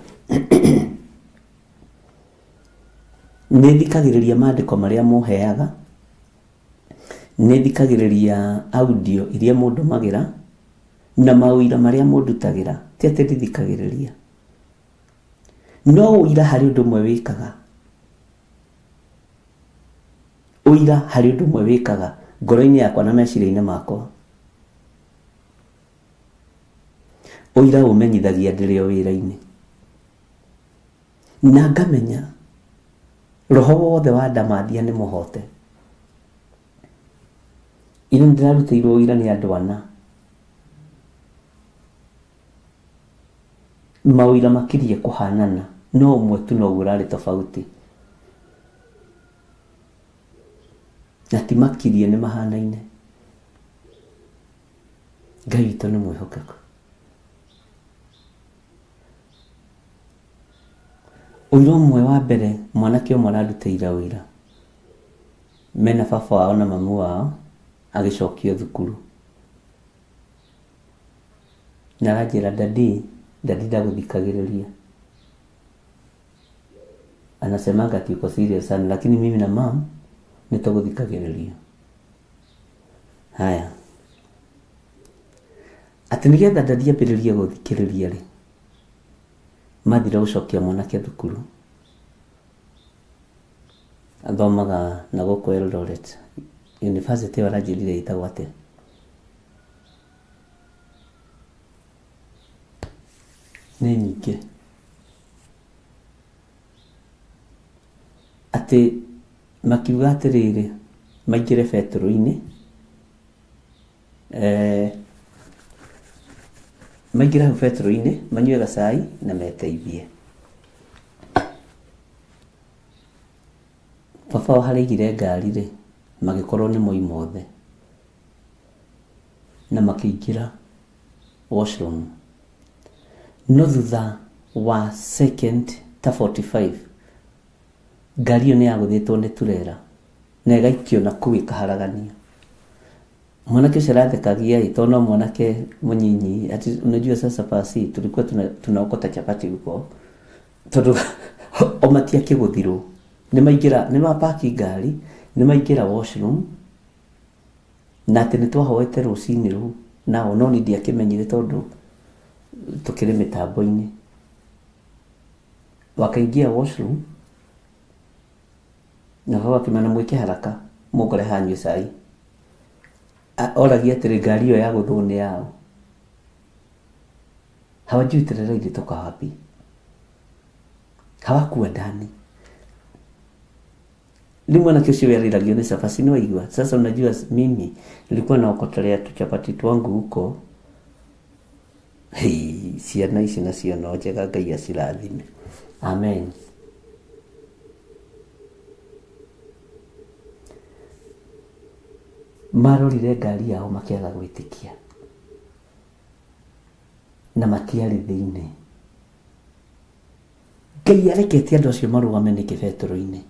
[SPEAKER 3] Nĩ thikagĩrĩria maandĩko marĩa mũheaga, nĩ thikagĩrĩria audio iria mũndũmagĩra na maũira marĩa mũndutagĩra. Ti atĩ ndithikagĩrĩria, no ũira harĩ ũndũ ũmwe wĩkaga. Ũira harĩ ũndũ ũmwe wĩkaga ngoro-inĩ yakwa na meciria-inĩ makwa. Ũira ũmenyithagia ndĩrĩ o wĩra-inĩ, na ngamenya roho wothe wa ndamathia nĩ mũhote. Ino ndĩrarutĩirwo ũira nĩ andũ ana. Mawĩra makĩrie kũhanana, no ũmwe tu noguo ũrarĩ tofauti. Na ti makirie nĩ mahanaine. Ngai witũ nĩ mwĩhokeku. Ũira ũmwe wa mbere, mwanake ũmwe ararutĩire ũira mena baba wao na mamu wao agĩcokio thukuru. Na aranjĩra dadi ndagũthikagĩrĩria. Anasemanga tuko serious sana, lakini mimi na mom nitagũthikagĩrĩria. Haya. Atĩ nĩgetha dadi ambĩrĩrie gũthikĩrĩria rĩ, mathira gũcokia mwanake thukuru. Athomaga na gũkũ Eldoret University waranjĩrire ĩtagwo atĩa. Nĩ nyingĩ. Atĩ makiuga atĩrĩrĩ, maingĩre betũrũ-inĩ, maingĩre hau betũrũ-inĩ, manyue gacai na meteithie. Baba wao haraigire ngari rĩ, magĩkorwo nĩ moi mothe, na makĩingĩra washroom. No thutha wa second ta 45 ngari ĩyo nĩ yagũthĩtwo nĩ turera na ĩgaikio na kũu ĩkaharaganio. Mwanake ũcio arathekagia tondũ no mwanake mũnyinyi, ati unajua sasa pasi tulikuwa tunaokota chapati huko, tondũ o matiakĩgũthirwo. Nĩ mapaki ngari, nĩ maingĩra washroom, na atĩ nĩ twahoete rũcinĩ rũu, nao no nĩ ndiakĩmenyire tondũ tukĩrĩ mĩtambo-inĩ. Wakaingia washroom na baba akĩmana mwĩke haraka mũkore hanyue cai. Oragia atĩrĩ ngari ĩyo yagũthwo nĩ yao. Hawajui terera ilitoka wapi. Hawakuwa ndani. Ni mwanake ũcio aliragio ni safasi ni waigua. Sasa unajua mimi nilikuwa naokotelea tuchapati twangu huko. Hei, ciana ici nacio no njega Ngai acirathime. Amen. Marorire ngari yao makĩaga gwĩtĩkia na matiarĩ thĩinĩ. Ngai arekete andũ acio marũgame nĩkĩ betũrũ-inĩ.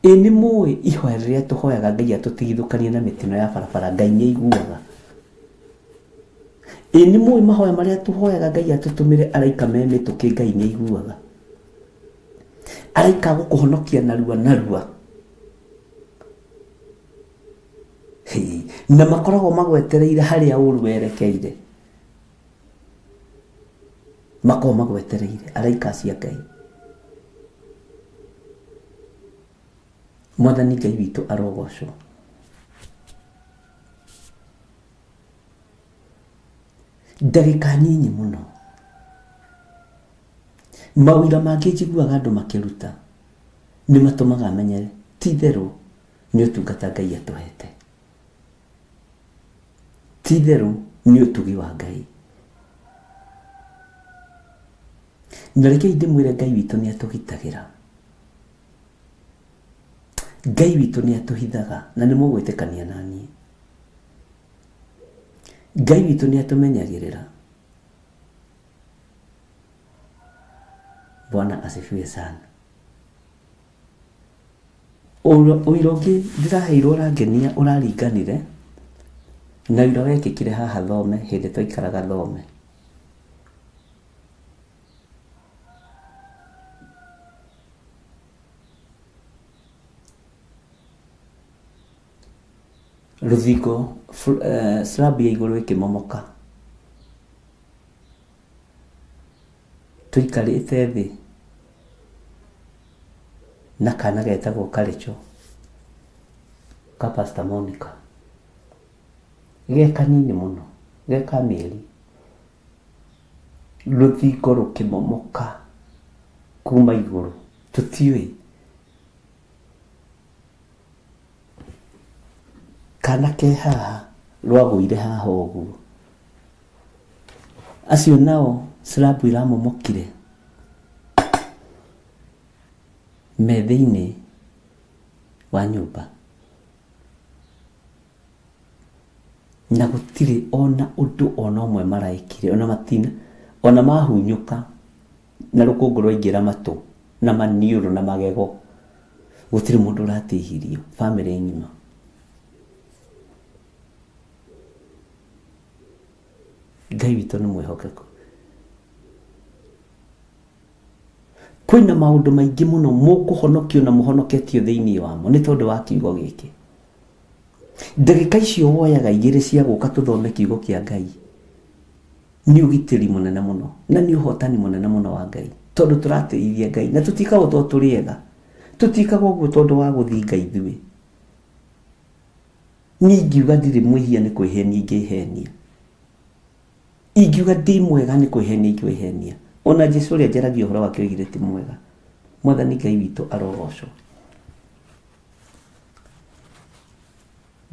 [SPEAKER 3] Ĩnĩ mũĩ ihoya rĩrĩa tũhoyaga Ngai atũtigithũkanie na mĩtino ya barabara, Ngai nĩ aiguaga. Ĩnĩ mũĩ mahoya marĩa tũhoyaga Ngai atũtũmĩre araika me mĩtũkĩ, Ngai nĩ aiguaga. Araika gũkũhonokia narua. Na makoragwo magwetereire harĩa ũru werekeire. Makoragwo magwetereire araika cia Ngai. Mwathani Ngai witũ arogocwo. Ndagĩka nyinyi mũno mawĩra mangĩ njiguaga andũ makĩruta nĩ matũmaga menye ti therũ nĩ ũtungata Ngai atũhete. Ti therũ nĩ ũtugi wa Ngai. Na reke ndĩmwĩre Ngai witũ nĩ atũgitagĩra. Ngai witũ nĩ atũhithaga na nĩ mũgwĩtĩkania na niĩ. Ngai witũ nĩ atũmenyagĩrĩra. Bwana asifiwe sana. Ũira ũngĩ ndĩraheirwo ũrangenia ũraringanire na ũira wekĩkire haha Thome hĩndĩ twaikaraga Thome. Rũthingo slab ya igũrũ ĩkĩmomoka. Tũikarĩte thĩ na kana getagwo Karicho ka Pastor Monica. Ge kanini mũno, ge ka mĩeri. Rũthingo rũkĩmomoka kuma igũrũ. Tũtiũĩ kana ke haha rwagũire haha ũguo. Acio nao slab iramomokire me thĩinĩ wa nyũmba na gũtirĩ ona ũndũ ona ũmwe maraĩkire, ona matina ona mahunyũka na rũkũngũ rwaingĩra matũ na maniũrũ na magego. Gũtirĩ mũndũ ũratihirio, bamĩrĩ ng'ima. Ngai witũ nĩ mwĩhokeku. Kwĩna maũndũ maingĩ mũno mũkũhonokio na mũhonoketio thĩinĩ wamo nĩ tondũ wa kiugo gĩkĩ. Ndagĩka icio woyaga igĩrĩ cia gũka tũthome kiugo kĩa Ngai nĩ ũgitĩri mũnene mũno na nĩ ũhotani mũnene mũno wa Ngai, tondũ tũratĩithia Ngai na tũtikagwo tondũ tũrĩ ega. Tũtikagwo ũguo tondũ wa gũthinga ithuĩ. Niĩ ingiuga ndirĩ mwĩhia nĩ kwĩhenia ingĩhenia. Ingiuga ndĩ mwega nĩ kwĩhenia ingĩhenia. Ona Jesũ ũrĩa njaragia ũhoro wake oigire ti mwega. Mwathani Ngai witũ arogocwo.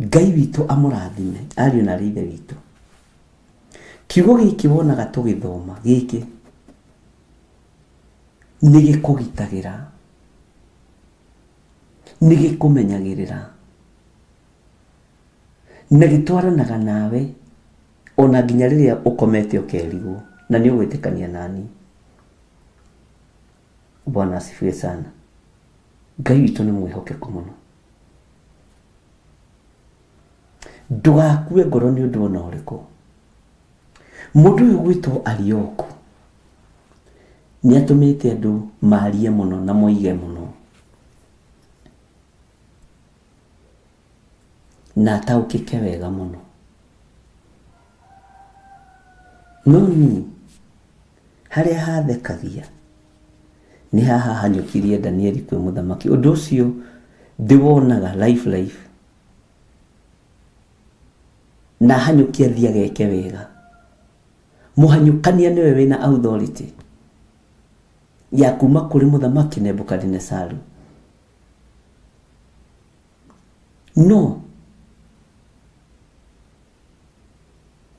[SPEAKER 3] Ngai witũ amũrathime, ariũ na ithe witũ. Kiugo gĩkĩ wonaga tũgĩthoma gĩkĩ nĩ gĩkũgitagĩra, nĩ gĩkũmenyagĩrĩra na gĩtwaranaga nawe ona nginya rĩrĩa ũkomete ũkerigwo na nĩ ũgwĩtĩkania nani. Bwana asifiwe sana. Ngai witũ nĩ mwĩhokeku mũno. Ndũgakue ngoro nĩ ũndũ ona ũrĩkũ. Mũndũ ũyũ gwĩtwo Arioku nĩ atũmĩte andũ marie mũno na moige mũno na ataũkĩke wega mũno. No niĩ harĩa hathekagia nĩ haha hanyũkirie Danieli kwĩ mũthamaki. Ũndũ ũcio ndĩwonaga life na hanyũkia thia geke wega. Mũhanyũkania nĩwe wĩna authority ya kuma kũrĩ mũthamaki Nebukadnezaru. No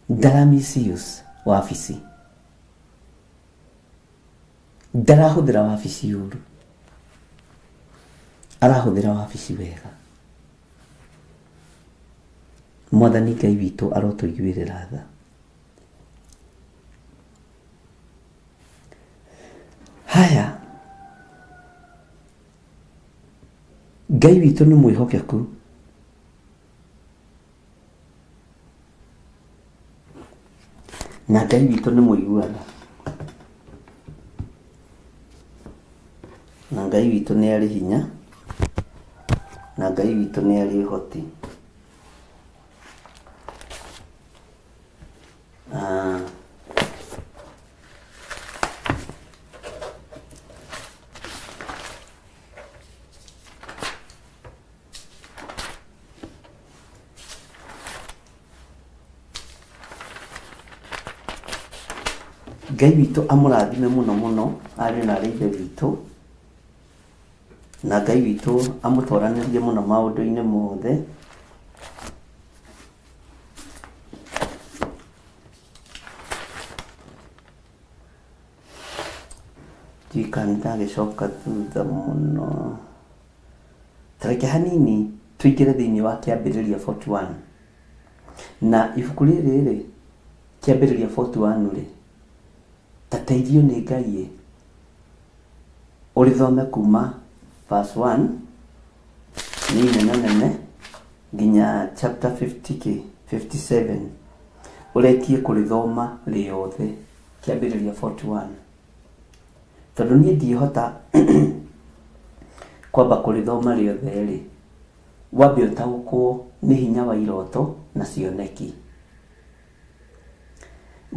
[SPEAKER 3] ndaramisius wabici, ndarahũthĩra wabici ũru, arahũthĩra wabici wega. Mwathani Ngai witũ arotũiguĩrĩra tha. Haya, Ngai witũ nĩ mwĩhokeku. Na Ngai witũ nĩ mũiguana. Na Ngai witũ nĩ arĩ hinya. Na Ngai witũ nĩ arĩ ũhoti. Ngai witũ amũrathime mũno mũno arĩ na Ithe witũ. Na Ngai witũ amũtwaranĩrie mũno maũndũ-inĩ mothe. Jikanda gĩcoka thutha mũno. Tareke hanini tũingĩre thĩinĩ wa kĩambĩrĩria 41. Na ibuku rĩrĩ kĩambĩrĩria 41 rĩ, tateithio nĩ Ngai ũrĩthome kuma verse 1 ni nene nginya chapter 57 uretie kũrĩthoma rĩothe kĩambĩrĩria 41. Tondũ niĩ ndihota kwamba kũrĩthoma rĩothe rĩ, wambe ũtaũkwo nĩ hinya wa iroto na cioneki.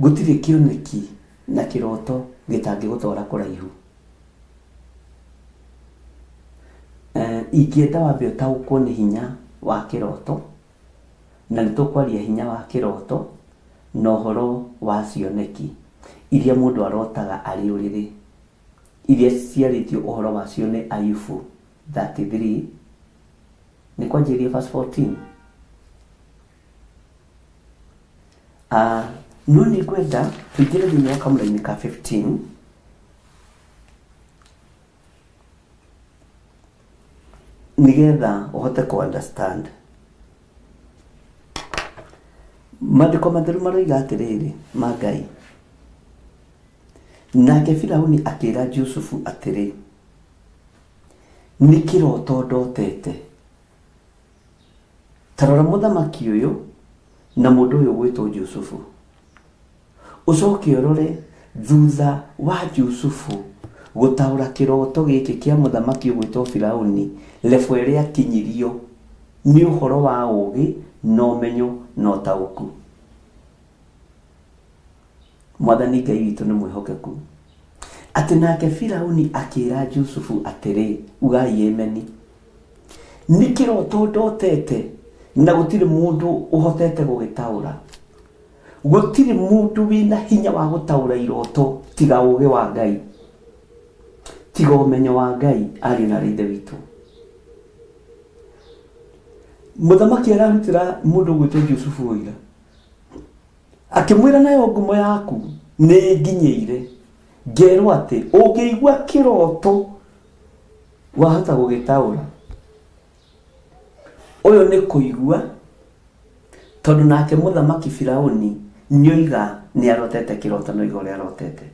[SPEAKER 3] Gũtirĩ kĩoneki na kĩroto gĩtangĩgũtwara kũraihu. Ingĩenda wambe ũtaũkwo nĩ hinya wa kĩroto, na nĩtũkwaria hinya wa kĩroto na ũhoro wa cioneki iria mũndũ arotaga arĩ ũrĩrĩ, iria ciarĩtio ũhoro wacio nĩ Ayubu 33 nĩ kwanjĩrĩria verse 14. No nĩ kwenda tũingĩre thĩinĩ wa kamũra-inĩ ka 15 nĩgetha ũhote ku understand. Maandĩko matheru maroiga atĩrĩrĩ ma Ngai. Nake Firaũni akĩra Jusufu atĩrĩ, nĩ kĩroto ndotete. Tarora mũthamaki ũyũ na mũndũ ũyũ gwĩtwo Jusufu. Ũcoke ũrore thutha wa Jusufu gũtaũra kĩroto gĩkĩ kĩa mũthamaki ũgwĩtwo Firaũni, level ĩrĩa akinyirio nĩ ũhoro wa ũũgĩ na ũmenyo na ũtaũku. Mwathani Ngai witũ nĩ mwĩhokeku. Atĩ nake Firaũni akĩra Jusufu atĩrĩ, ugai ameni, nĩ kĩroto ndotete na gũtirĩ mũndũ ũhotete gũgĩtaũra. Gũtirĩ mũndũ wĩna hinya wa gũtaũra iroto tiga ũũgĩ wa Ngai, tiga ũmenyo wa Ngai arĩ na Ithe witũ. Mũthamaki ararutĩra mũndũ gwĩtwo Jusufu ũira, akĩmwĩra nayo ngumo yaku nĩ nginyĩire. Ngerwo atĩ ũngĩigua kĩroto wahota gũgĩtaũra. Ũyũ nĩ kũigua, tondũ nake mũthamaki Firaũni nĩoiga nĩ arotete kĩroto na oiga ũrĩa arotete.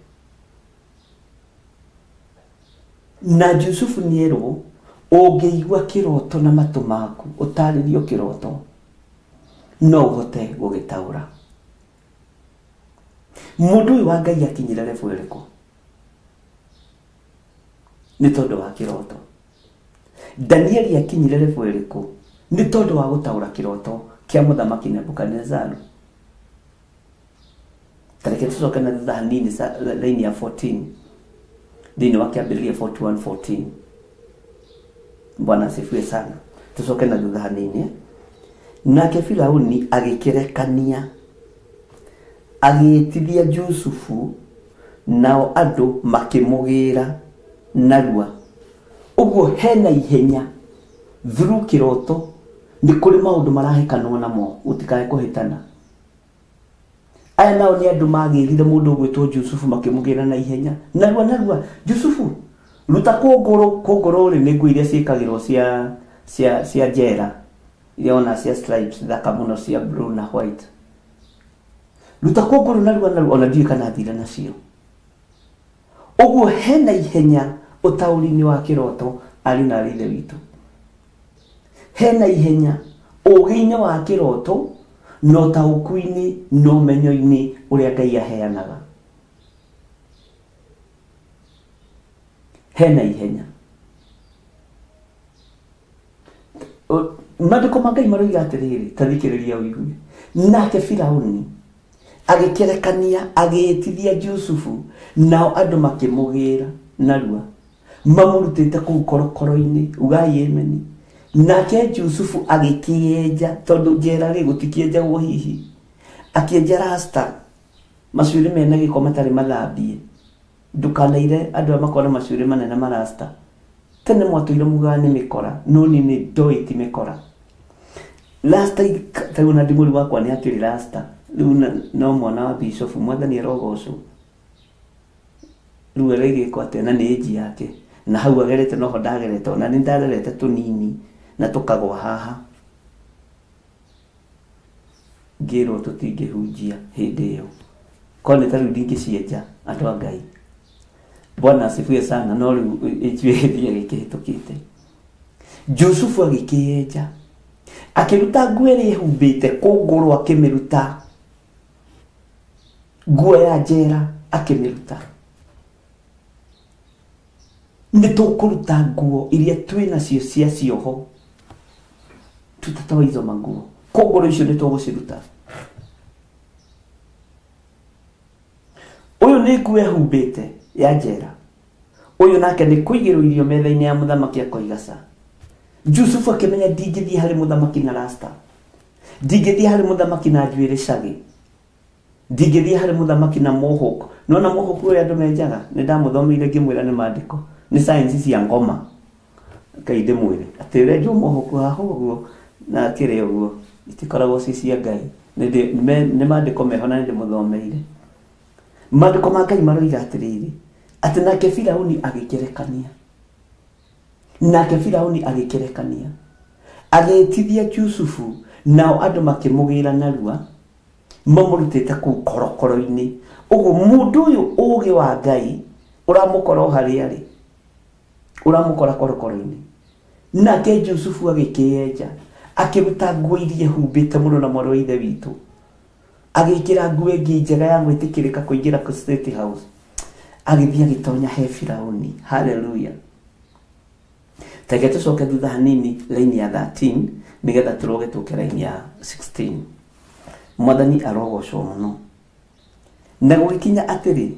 [SPEAKER 3] Na Jusufu nĩerwo ũngĩigua kĩroto na matũ maku, ũtarĩrio kĩroto, no ũhote gũgĩtaũra. Mũndũ ũyũ wa Ngai akinyire level ĩrĩkũ? Nĩ tondũ wa kĩroto. Danieli akinyire level ĩrĩkũ? Nĩ tondũ wa gũtaũra kĩroto kĩa mũthamaki Nebukadnezaru. Tareke tũcoke na thutha hanini laini ya 14 thĩinĩ wa kĩambĩrĩria 41:14. Bwana asifiwe sana. Tusoke na thutha hanini. Nake Firaũni agĩkĩrekania, agĩtithia Jusufu, nao andũ makĩmũgĩra narua. Ũguo hena ihenya through kĩroto. Nĩ kũrĩ maũndũ marahekanwo namo, ũtikae kũhĩtana. Aya nao nĩ andũ magĩrire mũndũ gwĩtwo Jusufu makĩmũgĩra na ihenya. Narua Jusufu, ruta kũngũrũ rĩ nĩ nguo iria ciĩkagĩrwo cia njera, iria ona cia stripes thaka mũno cia blue na white. Ruta kũngũrũ narua, ona ndiũĩ kana thire nacio. Ũguo hena ihenya ũtaũri-inĩ wa kĩroto arĩ na Ithe witũ. hena ihenya ũgĩ-inĩ wa kĩroto no taũku-inĩ no menyo-inĩ ũrĩa Ngai aheanaga. Hena ihenya. Maandĩko ma Ngai maroiga atĩrĩrĩ, ta thikĩrĩria ũigue. Nake Firaũni agĩkerekania agĩĩtithia Jusufu, nao andũ makĩmũgĩra narua mamũrutĩte kũu korokoro-inĩ. Ugai ameni. Nake Jusufu agĩkĩenja, tondũ njera rĩ gũtikĩenjagwo hihi, akĩenja rasta macuĩrĩ mena gĩko matarĩ mathambie. Ndũkanaire andũ arĩa makona macuĩrĩ manene marasta. Tene mwatũire mugaga nĩ mĩkora, no niĩ nĩ ndoĩ ti mĩkora. Rasta tayo na ndimũri wakwa nĩ atĩrĩ rasta. Rĩu no mwana wa Bishop Mwathani arogocwo. Rĩu arĩgĩko atĩ na nĩ ĩnji yake. Na hau agerete noho ndagerete, na nĩ ndarerete tũnini na tũkagwa haha. Ngĩrwo tũtingĩhunjia hĩndĩ ĩyo. Korwo nĩ ta rĩu ndingĩcienja andũ a Ngai. Bwana asifiwe sana, no rĩu ĩnjuĩrĩthia gĩkĩhĩtũkĩte. Jusufu agĩkĩenja, akĩruta nguo ĩrĩa ehumbĩte kũngũrũ, akĩmĩruta nguo ya njera, akĩmĩruta. Nĩ tũkũruta nguo iria twĩ nacio cia cioho, tutatoa hizo manguo. Kũngũrũ icio nĩ tũgũciruta. Ũyũ nĩ nguo ehumbĩte ya njera. Ũyũ nake nĩ kũigĩrwo irio metha-inĩ ya mũthamaki akoigaca. Jusufu akĩmenya ndingĩthiĩ harĩ mũthamaki na rasta, ndingĩthiĩ harĩ mũthamaki na njuĩrĩ cagi, ndingĩthiĩ harĩ mũthamaki na mohawk. Nona mohawk ũrĩa andũ menjaga, nĩ ndamũthomeire ngĩmwĩra nĩ maandĩko, nĩ science cia ngoma. Ngai ndĩmwĩre atĩ ũrenjwo mohawk haha ũguo na kĩrĩa ũguo itikoragwo ci cia Ngai. Nĩ maandĩko meho na nĩndĩmũthomeire. Maandĩko ma Ngai maroiga atĩrĩrĩ, atĩ nake Firaũni agĩkerekania. Nake Firaũni agĩkerekania, agĩĩtithia Jusufu, nao andũ makĩmũgĩra narua mamũrutĩte kũu korokoro-inĩ. Ũguo mũndũ ũyũ ũũgĩ wa Ngai ũramũkora o harĩa arĩ, ũramũkora korokoro-inĩ. Nake Jusufu agĩkĩenja, akĩruta nguo iria ehumbĩte mũno na mwarĩ wa ithe witũ, agĩkĩra nguo ĩngĩ njega ya gwĩtĩkĩrĩka kũingĩra State House, agĩthiĩ agĩtonya he Firaũni. Haleluya. Tege tũcoke thutha hanini laini ya 13 nĩgetha tũroge tũke laini ya 16. Mwathani arogocwo mũno. Na gũgĩkinya atĩrĩ,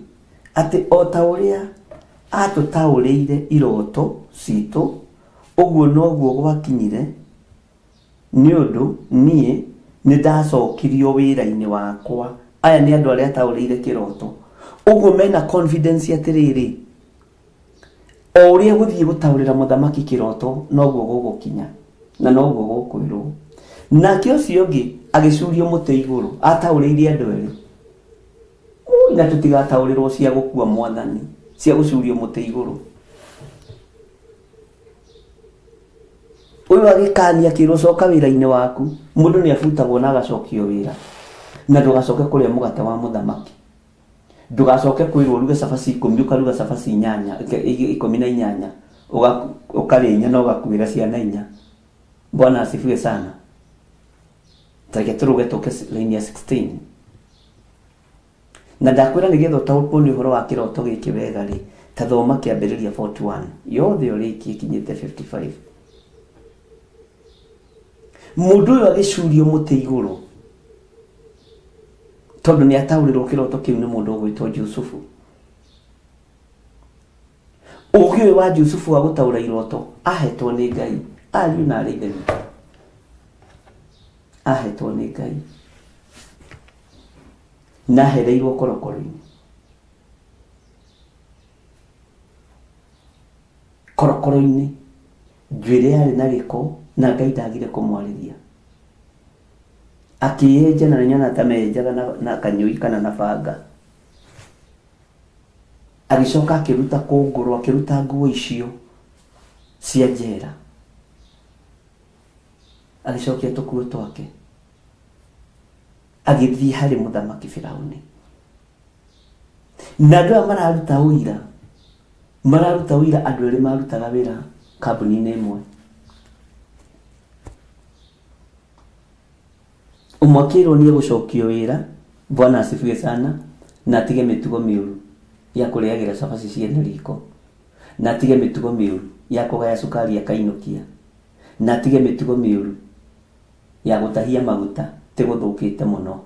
[SPEAKER 3] atĩ o ta ũrĩa atũtaũrĩire iroto citũ, ũguo noguo gwakinyire, nĩ ũndũ niĩ nĩ ndacokirio wĩra-inĩ wakwa. Aya nĩ andũ arĩa ataũrĩire kĩroto. Ũguo mena confidence atĩrĩrĩ, o ũrĩa gũthiĩ gũtaũrĩra mũthamaki kĩroto noguo gũgũkinya na noguo gũkwĩrwo. Nake ũcio ũngĩ agĩcurio mũtĩ igũrũ, ataũrĩire andũ erĩ. Na tũtigataũrĩrwo cia gũkua Mwathani, cia gũcurio mũtĩ igũrũ. Ũyũ agĩkania kĩrwo coka wĩra-inĩ waku. Mũndũ nĩ abutagwo na agacokio wĩra, na ndũgacoke kũrĩa mũgate wa mũthamaki. Ndũgacoke kwĩrwo ruga cabaci 10 ũkaruga cabaci 18 ũkarĩa 4 na ũgakuĩra ciana 4. Bwana asifiwe sana. Tege tũruge tũke laini ya 16. Na ndakwĩra nĩgetha ũtaũkwo nĩ ũhoro wa kĩroto gĩkĩ wega rĩ, ta thoma kĩambĩrĩria 41 yothe ũrĩkie kinyĩte 55. Mũndũ ũyũ agĩcurio mũtĩ igũrũ, tondũ nĩ ataũrĩrwo kĩroto kĩu nĩ mũndũ ũgwĩtwo Jusufu. Ũũgĩ ũyũ wa Jusufu wa gũtaũra iroto ahetwo nĩ Ngai. Ariũ na arĩ ithe witũ, ahetwo nĩ Ngai na ahereirwo korokoro-inĩ. Korokoro-inĩ njuĩrĩ yarĩ na gĩko na Ngai ndagire kũmwarĩria. Akĩenja na nyona ta menjaga na kanyũi kana na banga. Agĩcoka akĩruta kũngũrũ, akĩruta nguo icio cia njera, agĩcokia tũkuo twake, agĩthiĩ harĩ mũthamaki Firaũni. Na andũ aya mararuta ũira andũ erĩ marutaga wĩra kambuni-inĩ ĩmwe. Umwakiro ni gucokio wira. Bwana asifiwe sana. Na atige mitugo miuru ya kureagira cabaci ciene riko. Na atige mitugo miuru ya kugaya sukari akainukia. Na atige mitugo miuru ya gutahia maguta te guthukite muno.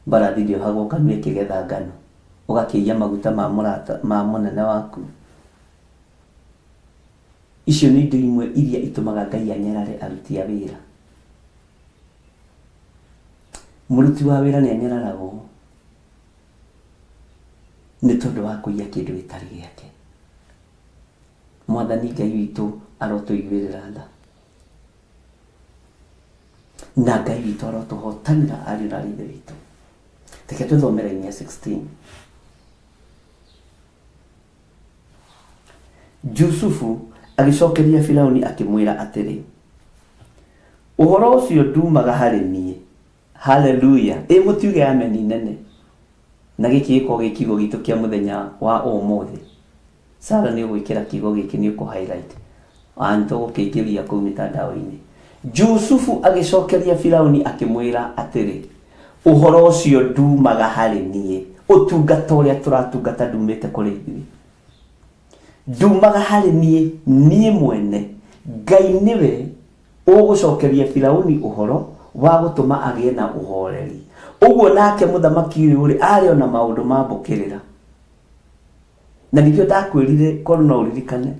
[SPEAKER 3] Mbarathi ndio hagoka nwe kigetha ngano. Ugakiia maguta ma murata ma munene waku. Icio ni indo imwe iria itumaga Ngai anyarare aruti a wira. Muruti wa wira ni anyararagwo ni tondu wa kuiya kindu gitari giake. Mwathani Ngai witu arotuiguirira tha. Na Ngai witu arotuhotanira ari na rithe witu. Teke tuthomera Nehemia 16. Jusufu agicokeria Firauni akimwira atiri, uhoro ucio ndumaga hari nie. Haleluya. Mutiuge amen nene. Na giki giko gikigo gitu kia muthenya wa umuthi. Sara ni gwikira kigo giki ni ku highlight. Anto gukigiria ku mitandao-ini. Jusufu agicokeria Firauni akimwira atiri, uhoro ucio ndumaga hari nie. Utungata uria turatungata ndumite kuri ithuĩ. Ndumaga hari nie mwene. Ngai niwe ugucokeria Firauni uhoro wa gutuma agie na uhoreri. Uguo nake muthamaki uyu uri ari ona maundu mambukirira. Na nikio ndakwirire kono no uririkane.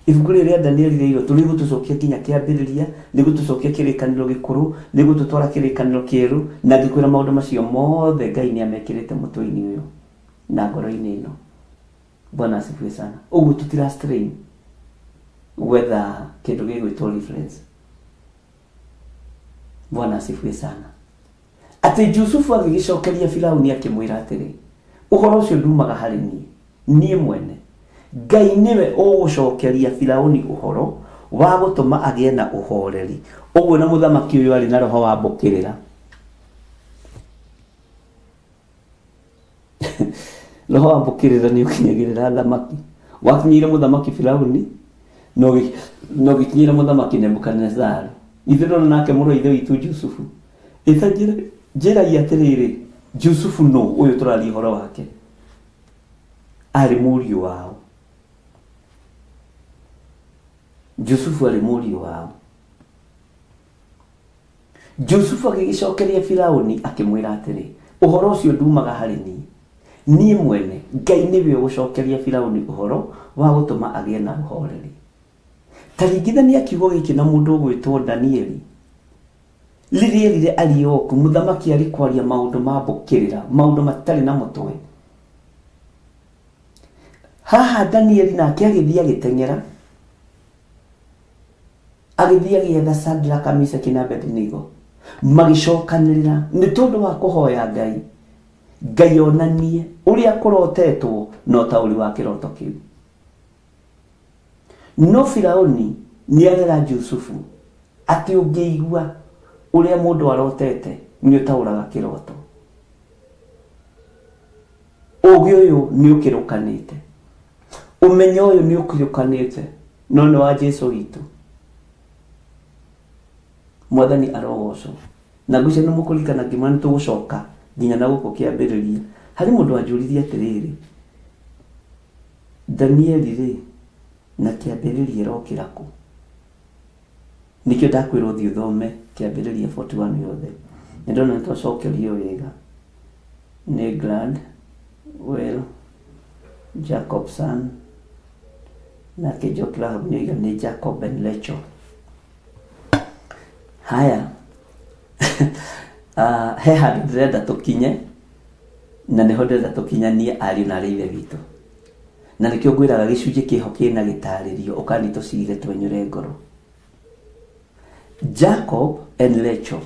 [SPEAKER 3] Ibuku riria Danieli reiro turi gutucokia kinya kiambiriria, ni gutucokia kirikaniro gikuru, ni gututwara kirikaniro kieru, na ngikwira maundu macio mothe Ngai ni amekirite mutwe-ini uyu na ngoro-ini ino. Bwana asifiwe sana. Uguo tutira strain whether kindu gigwitwo reference. Bwana asifiwe sana. Ati Jusufu agicokeria Firauni akimwira atiri, uhoro ucio ndumaga hari nie mwene. Ngai niwe ugucokeria Firauni uhoro wa gutuma agie na uhoreri. Uguo na muthamaki uyu ari na roho wa mbukirira. Roho wa mbukirira ni ukinyagirira thamaki. Wakinyire muthamaki Firauni no gikinyira muthamaki Nebukadnezar. Ithiro nake muro ithe witu Jusufu. Njira yatiriri Jusufu no uyu turari horo wake. Ari muriu wao. Jusufu ari muriu wao. Jusufu agicokeria Firauni akimwira atiri, uhoro ucio ndumaga hari nie mwene. Ngai niwe ugucokeria Firauni uhoro wa gutuma agie na uhoreri. Taringithania kiugo giki na mundu ugwitwo Danieli. Lirierire arioku muthamaki ari kwaria maundu mambukirira, maundu matari na mutwe. Haha Danieli nake agithia gitengera. Agithia gietha Shadraka, Meshaki na Abednego. Magicokanirira ni tondu wa kuhoya Ngai. Ngai onanie uria kurotetwo no tauri wa kiroto kiu. No Firauni ni arera Jusufu ati ungiigua uria mundu arotete ni utauraga kiroto. Ugi uyu ni ukirukanite. Umenyo uyu ni ukirukanite. No wa Jesu witu. Mwathani arogocwo. Na guce no mukulikana ngimani tugucoka nginya na guko kiambiriria. Hari mundu anjuririe atiriri, Danieli ri na kiambiriria rokira ku. Nikio ndakwirwo thi uthome kiambiriria 41 yothe. Ndona twacokerio wega. Ni glad well Jacobson na kijokla ni Jacob and Lecho. Haya. Heha ndrenda tukinye na neho ndrenda tukinyanie ari na rithe witu. Na nikio ngwiraga gicunje kiho kina gitaririo ukani tucire twenyure ngoro. Jacob and Lecho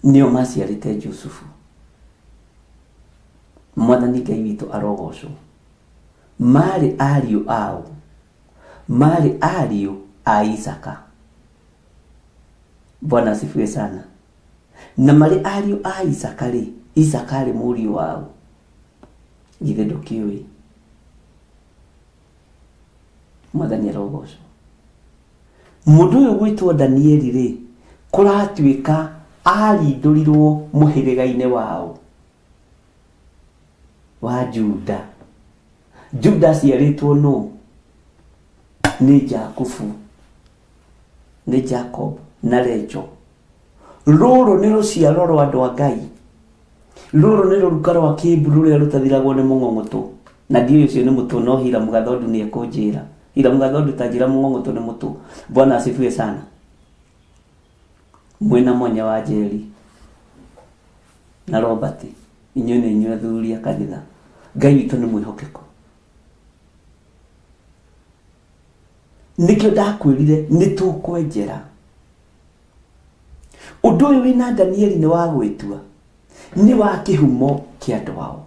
[SPEAKER 3] nio maciarite Jusufu. Mwathani Ngai witu arogocwo. Mari ariu ao. Mari ariu a Isaka. Bwana asifiwe sana. Na mari ariu a Isaka ri, Isaka ri muriu wao. Githe ndukiui. Mwathani arogocwo. Mundu uyu gwitwo Danieli ri, kuratuika arindurirwo muhirigaine wao wa Juda. Juda ciaritwo no ni Jakubu, ni Jacob na Rachel. Ruru ni ruciaro rwa andu a Ngai. Ruru ni ruruka rwa Kiburu ruria rutathiragwo ni mung'ong'oto. Na ndio ucio ni mutu no Hira Mugathondu ni ekunjira. Hira Mugathondu tajira mung'ong'oto ni mutu. Bwana asifiwe sana. Mwena monya wa Njeri na Robert, inyo ni inyo athuri a kanitha. Ngai witu ni mwihokeko. Nikio ndakwirire nitukwenjera. Undu uyu wina Danieli ni wa gwitua, ni wa kihumo kia andu ao.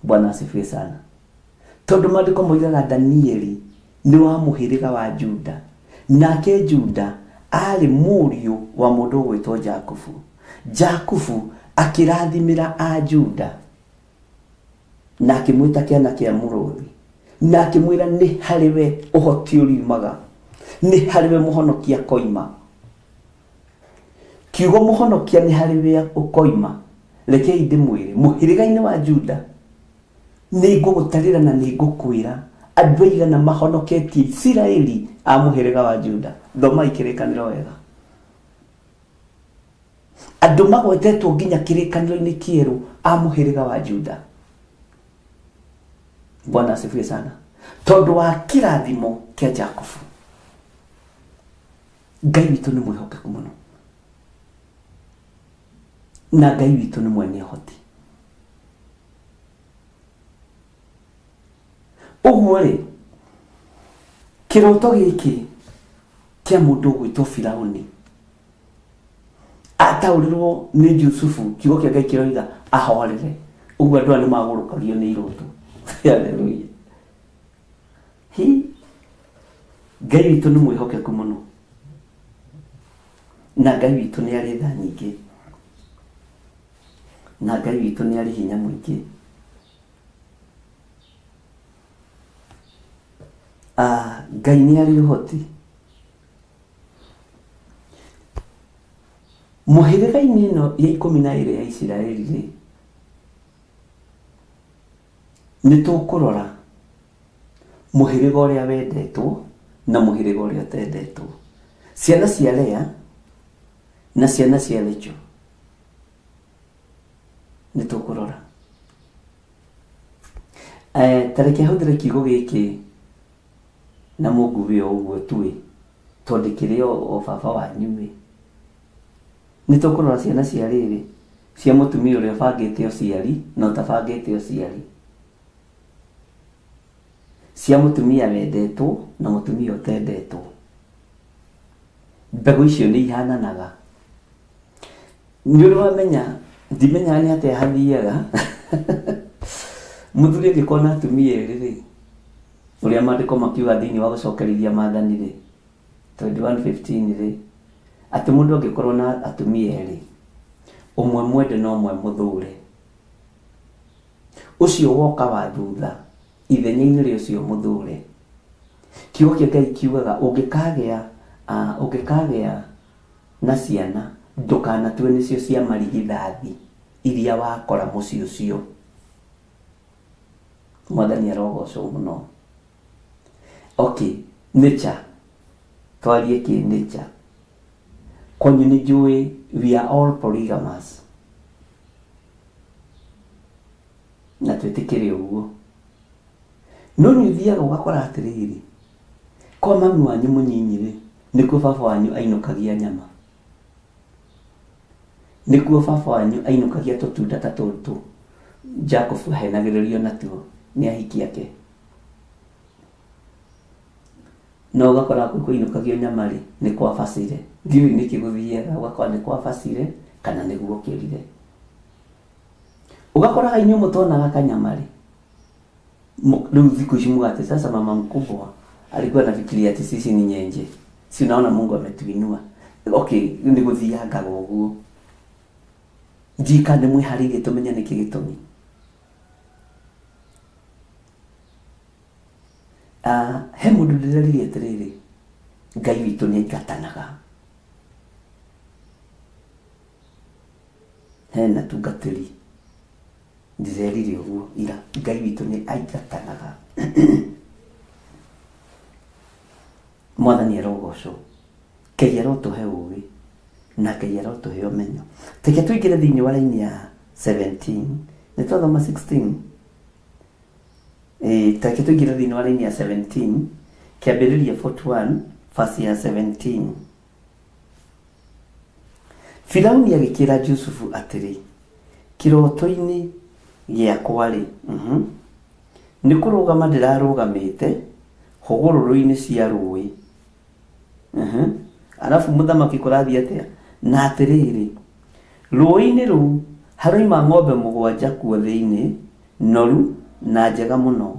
[SPEAKER 3] Bwana asifiwe sana. Tondu maandiko moigaga Danieli ni wa muhiriga wa Juda, nake Juda ari muriu wa mundu gwitwo Jakubu. Jakubu akirathimira a Juda na akimwita kiana kia muruthi, na akimwira ni hariwe uhoti uriumaga, ni hariwe muhonokia koima. Kiugo muhonokia ni hariwe ukoima. Rekei ndimwire muhirigaine wa Juda ni ngugutarira na ni ngukwira andu aigana mahonoketie Isiraeli a muhiriga wa Juda. Thoma ikirikaniro wega. Andu magwetetwo nginya kirikaniro-ini kieru a muhiriga wa Juda. Bwana asifiwe sana. Tondu wa kirathimo kia Jakubu. Ngai witu ni mwihokeku muno. Na Ngai witu ni mwene hoti. Uguo ri kiroto giki kia mundu gwitwo Firauni ataurirwo ni Jusufu, kiugo kia Ngai kiroiga ahorere. Uguo andu ni magurukagio ni iroto. Haleluya. Ngai witu ni mwihokeku muno. Na Ngai witu ni ari tha nyingi. Na Ngai witu ni ari hinya mwingi. Ngai ni ari uhoti. Muhiriga-ini ino ya 12 ya Isiraeli ri nitukurora muhiriga uria wendetwo na muhiriga uria utendetwo. Ciana cia Lea na ciana cia Rachel nitukurora. Tareke hudire kiugo giki na mugubi uguo tui twandikire o baba wanyu. Nitukurora ciana cia riri cia mutumia uria bangite uciari na utabangite uciari, cia mutumia wendetwo na mutumia utendetwo. Mbegu icio ni ihananaga. Ni uramenya ndimenya ni atia hathiaga. Muthuri ngikona atumia riri uria maandiko makiuga thiini wa gucokerithia maathani ri 21:15 ri ati mundu angikorwo na atumia eri, umwe mwende na umwe muthure, ucio woka wa thutha ithenya-ini ri ucio muthure. Kiugo kia Ngai kiugaga ungikagea na ciana ndukanatue nicio cia marigithathi iria wakora muci ucio. Mwathani arogocwo muno. Okay, nature. Twarie ki nature. Kwanyu ni njui we are all polygamous. Na twetikire uguo. No ni thiaga ugakora atiriri. Kwa mami wanyu munyinyire nikuo baba wanyu ainukagia nyama. Nikuo baba wanyu ainukagia tutunda ta tutu Jacob henagiririo natuo ni ahiki yake. No ugakora kuinukagio nyama ri ni kwa facire. Ndiu ni kiguthiaga ugakora ni kwa facire kana niguo kirire. Ugakora inyo mutona kanyama ri. Leo siku shimugate sasa mama mkubwa alikuwa anafikiria ati sisi ni nyenje. Si unaona Mungu ametuinua. Okay, ndiguthiaga guguo. Jika ndemwe harige tumenya niki gitumi. He mundu ndirerire atiriri Ngai witũ nĩ aingatanaga. Hena tungatĩri ndĩrerire ũguo ira, Ngai witũ nĩ aingatanaga. Mwathani arogocwo. Ngai arotũhe ũũgĩ na Ngai arotũhe ũmenyo. Reke tũingĩre thĩinĩ wa raini ya 17 nĩ twathoma 16. Reke tũingĩre thĩinĩ wa raini ya 17 kĩambĩrĩria 41 verse ya 17. Firauni agĩkĩra Jusufu atĩrĩ, kĩroto-inĩ gĩakwa-rĩ, nĩ kũrũgama ndĩrarũgamĩte hũgũrũrũ-inĩ cia rũĩ. Arabu mũthamaki kũrathiĩ atĩa? Na atĩrĩrĩ, rũĩ-inĩ rũu haroima ng'ombe 7 kuo thĩinĩ, noru na njega mũno,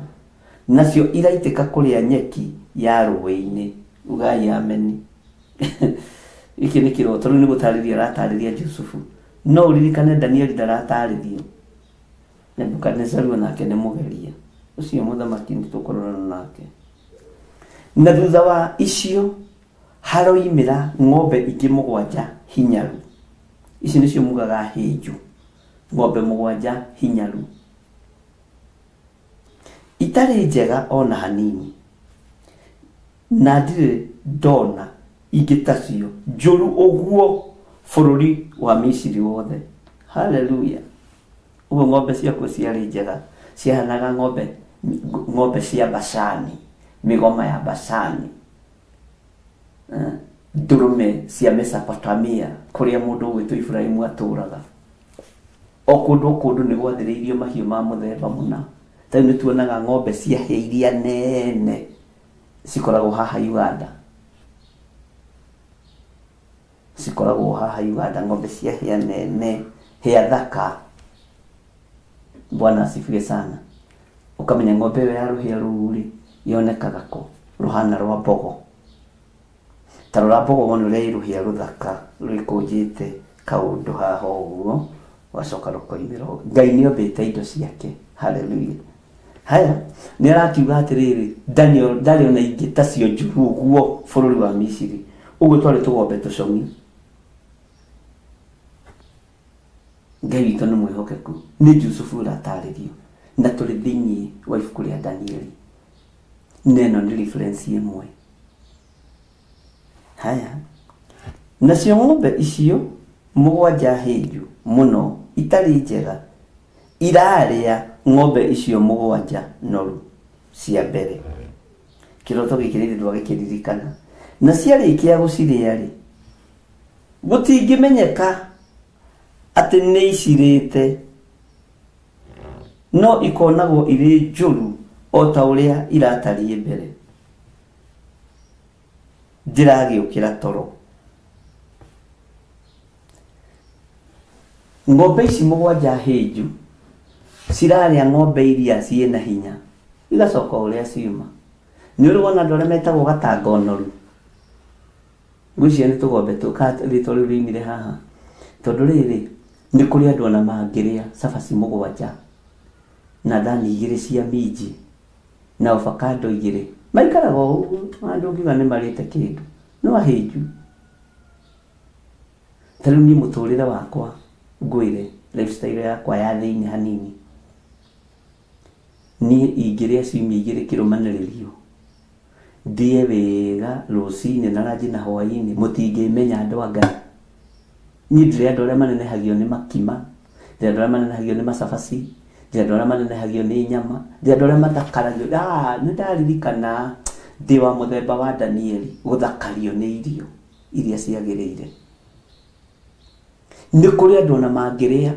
[SPEAKER 3] nacio iraitĩka kũrĩa nyeki ya rũĩ-inĩ. Ugai ameni. Iki nĩ kĩroto, rĩu nĩ gũtarĩria aratarĩria Jusufu. No ũririkane Danieli ndaratarĩrio. Nebukadnezaru nake nĩ mũgeria. Ũcio mũthamaki nĩ tũkũrorana nake. Na thutha wa icio haroimĩra ng'ombe ingĩ 7 hinyaru. Ici nĩcio mugaga hĩnju. Ng'ombe 7 hinyaru. Itarĩ njega ona hanini. Na ndirĩ ndona ingĩ tacio njũru ũguo bũrũri wa Misiri wothe. Hallelujah. Ugo ng'ombe ciakuo ciarĩ njega, ciahanaga ng'ombe cia Bashani, mĩgoma ya Bashani, ndũrũme cia Mesopotamia, kũrĩa mũndũ ũgwĩtwo Ibrahimu atũraga. O kũndũ nĩ gwathĩrĩirio mahiũ ma mũthemba mũna. Tarĩu nĩ tuonaga ng'ombe cia hĩa iria nene cikoragwo haha Uganda. Cikoragwo haha Uganda, ng'ombe cia hĩa nene, hĩa thaka. Bwana asifiwe sana. Ukamenya ng'ombe ĩyo ya rũhĩa rũu-rĩ yonekaga kũ? Ruhana rwa mbogo. Ta rũra mbogo wona ũrĩa rũhĩa rũthaka rwĩkũnjĩte kaũndũ haha ũguo, wacoka rũkoimĩra. Ngai nĩ ombĩte indo ciake. Hallelujah. Haya, nĩ arakiuga atĩrĩrĩ, Daniel ndarĩ ona ingĩ tacio njũru ũguo bũrũri wa Misiri. Ũguo twarĩ tũgombe tũcong'i. Ngai witũ nĩ mwĩhokeku. Nĩ Jusufu ũratarĩrio. Na tũrĩ thĩinĩ wa ibuku rĩa Danieli. Neno nĩ reference ĩmwe. Haya. Nacio ng'ombe icio 7 hĩnju mũno itarĩ njega irarĩa ng'ombe icio 7 noru cia mbere. Kĩroto gĩkĩ rĩrĩ ndwagĩkĩririkana. Na ciarĩkia gũcirĩa-rĩ, gũtingĩmenyeka atĩ nĩ icirĩte, no ikonagwo irĩ njũru o ta ũrĩa iratariĩ mbere. Ndĩragĩũkĩra toro. Ng'ombe ici 7 hĩnju cirarĩa ng'ombe iria ciĩ na hinya, igacoka ũrĩa ciuma. Nĩ ũrĩ wona andũ arĩa metagwo gatanga noru? Ngwĩciria nĩ tũgombe rĩtwa rĩu rĩumire haha. Tondũ rĩrĩ nĩ kũrĩ andũ ona mangĩrĩa cabaci 7 na thani 2 cia minji na avocado 2. Maikaraga ũguo, andũ ũngiuga nĩ marĩte kĩndũ. No ahĩnju. Ta rĩu niĩ mũtũrĩre wakwa ngwĩre lifestyle yakwa ya thĩinĩ hanini. Niĩ ingĩrĩa ciumia 2 kĩrũmanĩrĩrio. Ndĩe wega rũcinĩ na ranji na hwaĩ-inĩ, mũtingĩmenya andũ a Ngai. Niĩ ndĩrĩ andũ arĩa manenehagio nĩ makima, ndĩrĩ andũ arĩa manenehagio nĩ macabaci, ndĩrĩ andũ arĩa manenehagio nĩ nyama, ndĩrĩ andũ arĩa mathakaragio. Nĩ ndaririkana ndĩ wa mũthemba wa Danieli, gũthakario nĩ irio iria ciagĩrĩire. Nĩ kũrĩ andũ ona mangĩrĩa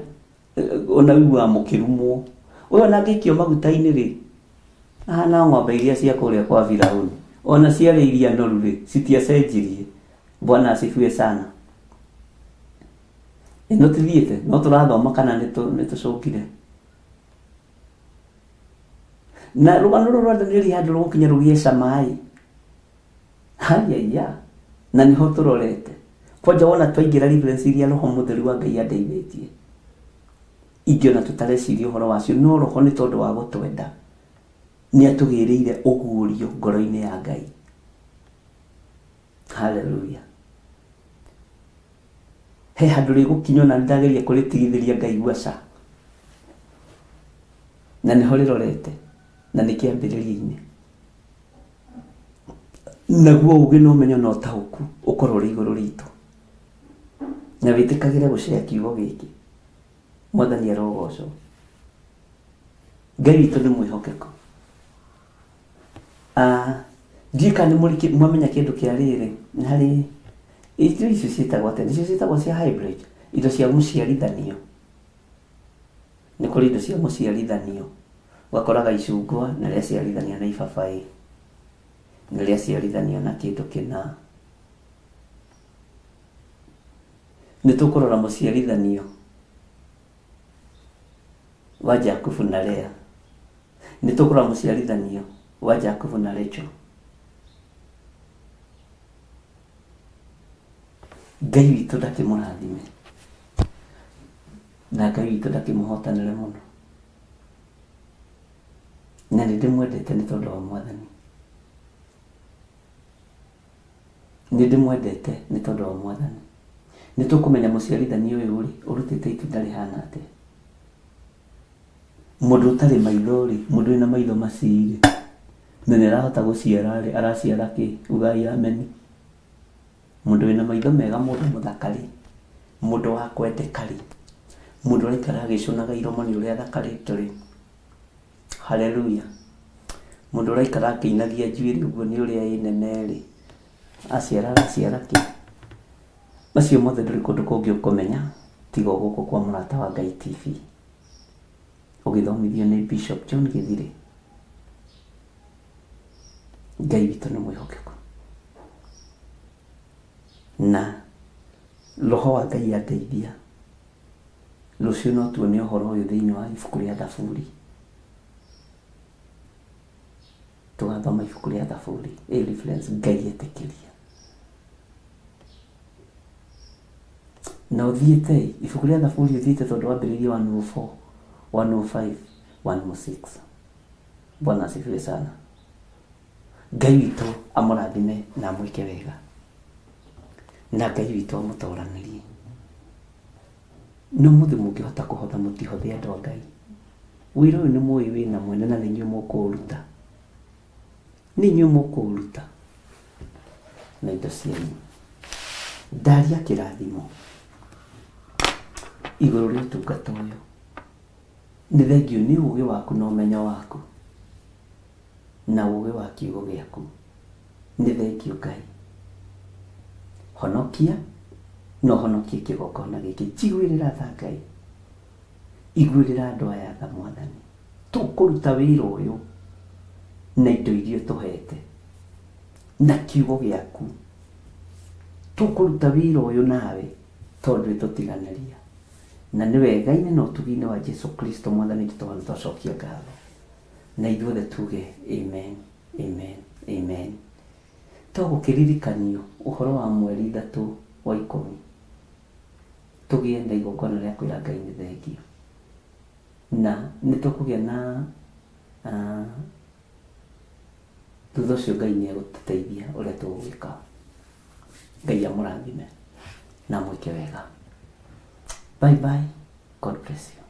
[SPEAKER 3] ona wĩiguaga mũkĩrumwo. Ũyũ ona angĩikio maguta-inĩ-rĩ, ahana ng'ombe iria cia kũrĩa kwa Firauni. Ona ciarĩ iria noru-rĩ, citiacenjirie. Bwana asifiwe sana. Ĩno tũthiĩte, no tũrathoma kana nĩ tũcokire. Na rũgano rũrũ rwa Danieli handũ rũgũkinya rũgĩe camaĩ. Haya. Na nĩho tũrorete. Kwanja wona twaingĩra reference iria Roho Mũtheru wa Ngai andeithĩtie. Ingĩona tũtareciria ũhoro wacio, no Roho nĩ tondũ wa gũtwenda nĩ atũgĩrĩire ũguũrio ngoro-inĩ ya Ngai. Haleluya. He handå rä gå kinywo na ndageria kå rä tigithä Ngai guaca na nä ho rä rorete na nä kä ambä rä ria-inä naguo å gä na å menyo na å taå ku å korwo rä igå rå ritå na wä tä kagä re gå cea kiugo gä kä. Mwathani arogocwo. Ngai witå nä mwä hokeko. Ndiä kana nä mwamenya kä ndå kä a rä rä harä icio ciätagwo atä nä cio ciätagwo cia hybrid, indo cia må ciarithanio. Nä kå rä indo cia må ciarithanio ũgakoraga icungwa na rä a ciarithanio na ibabaä na rä a ciarithanio na kä ndå kä na. Nä tå kå rora må ciarithanio wa Jakubu na Lea. Nä tå kå rora må ciarithanio wa Jakubu na Rachel. Ngai witå ndakä må rathime na Ngai witå ndakä må hotanä re må no na nä ndä mwendete nä tondå wa Mwathani. Nä ndä mwendete nä tondå wa Mwathani. Nä tå kå menya må ciarithanio å yå rä å rutä te itunda rä hana atä. Må ndå å tarä maitho rä, må ndå wä na maitho macirä na nä arahota gå ciara rä, araciara kä ugai ameni. Må ndå wä na maitho mega, må ndå må thaka rä, må ndå wa kwendeka rä, må ndå araikara agä conaga iromo nä å rä a thakarä te rä. Haleluya. Må ndå araikara akä inagia njuä rä å guo nä å rä a ä nene rä, aciara agaciara kä. Macio mothe ndå rä kå ndå kå ngä å kå menya tiga å gå kå kwa Mũrata wa Ngai TV å gä thomithio nä Bishop John Githire. Ngai witå nä mwä hokeku na roho wa Ngai andeithia rũciũ no tuone ũhoro ũyũ thĩinĩ wa ibuku rĩa Thaburi. Tũgathoma ibuku rĩa Thaburi. Reference Ngai etĩkĩria na ũthiĩte ibuku rĩa Thaburi ũthiĩte tondũ wambĩrĩirie 104, 105, 106. Bwana asifiwe sana. Ngai witũ amũrathime na amwĩke wega na Ngai witũ amũtoranĩrie. No mũthĩ mũngĩhota kũhotha mũtihothe andũ a Ngai. Wĩra ũyũ nĩ mũĩ wĩna mwene na nĩ inyuĩ mũkũũruta. Nĩ inyuĩ mũkũũruta na indo cianyu. Ndaria kĩrathimo igũrũ rĩa ũtungata ũyũ. Nĩ thengiũ nĩ ũũgĩ waku na ũmenyo waku na ũũgĩ wa kiugo gĩaku. Nĩ thengiũ Ngai. Honokia no honokie kĩgongona gĩkĩ. Njiguĩrĩra tha Ngai, iguĩrĩra andũ aya tha Mwathani. Tũkũruta wĩra ũyũ na indo iria tũhete na kiugo gĩaku. Tũkũruta wĩra ũyũ nawe tondũ tũtiganĩria na nĩ wega-inĩ na ũtugi-inĩ wa Jesu Kristo Mwathani tũtũhana twacokia ngatho na ithuothe tuge amen, amen, amen. Tũgũkĩririkanio ũhoro wa mweri 3 wa 10 tũgĩe na igongona rĩa kwĩra Ngai nĩ thengiũ na nĩ tũkũgĩa na thutha ũcio Ngai nĩ egũtũteithia ũrĩa tũgwĩka. Ngai amũrathime na mwĩke wega. Bye bye. God bless you.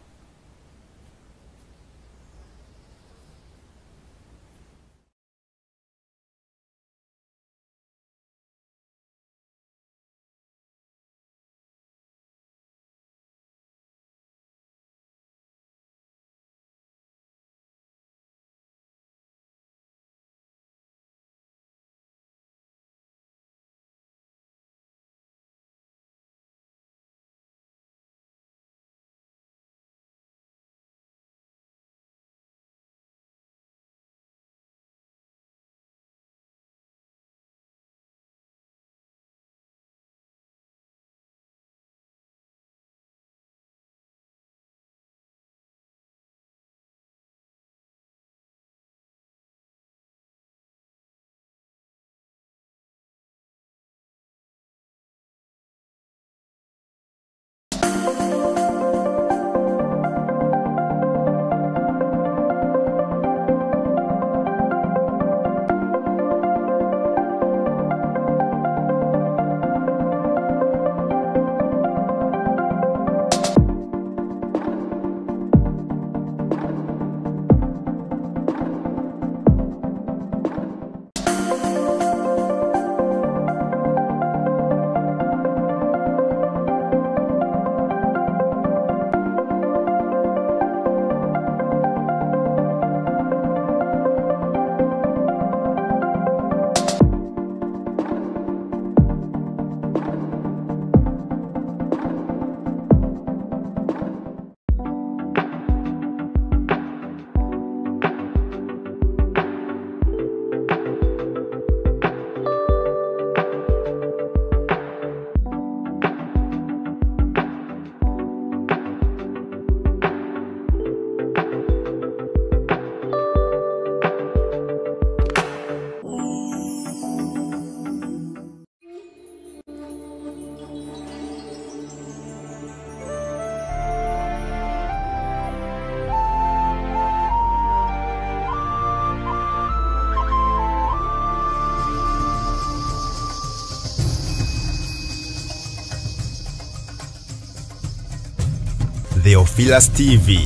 [SPEAKER 1] Theophilus TV,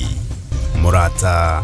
[SPEAKER 1] Murata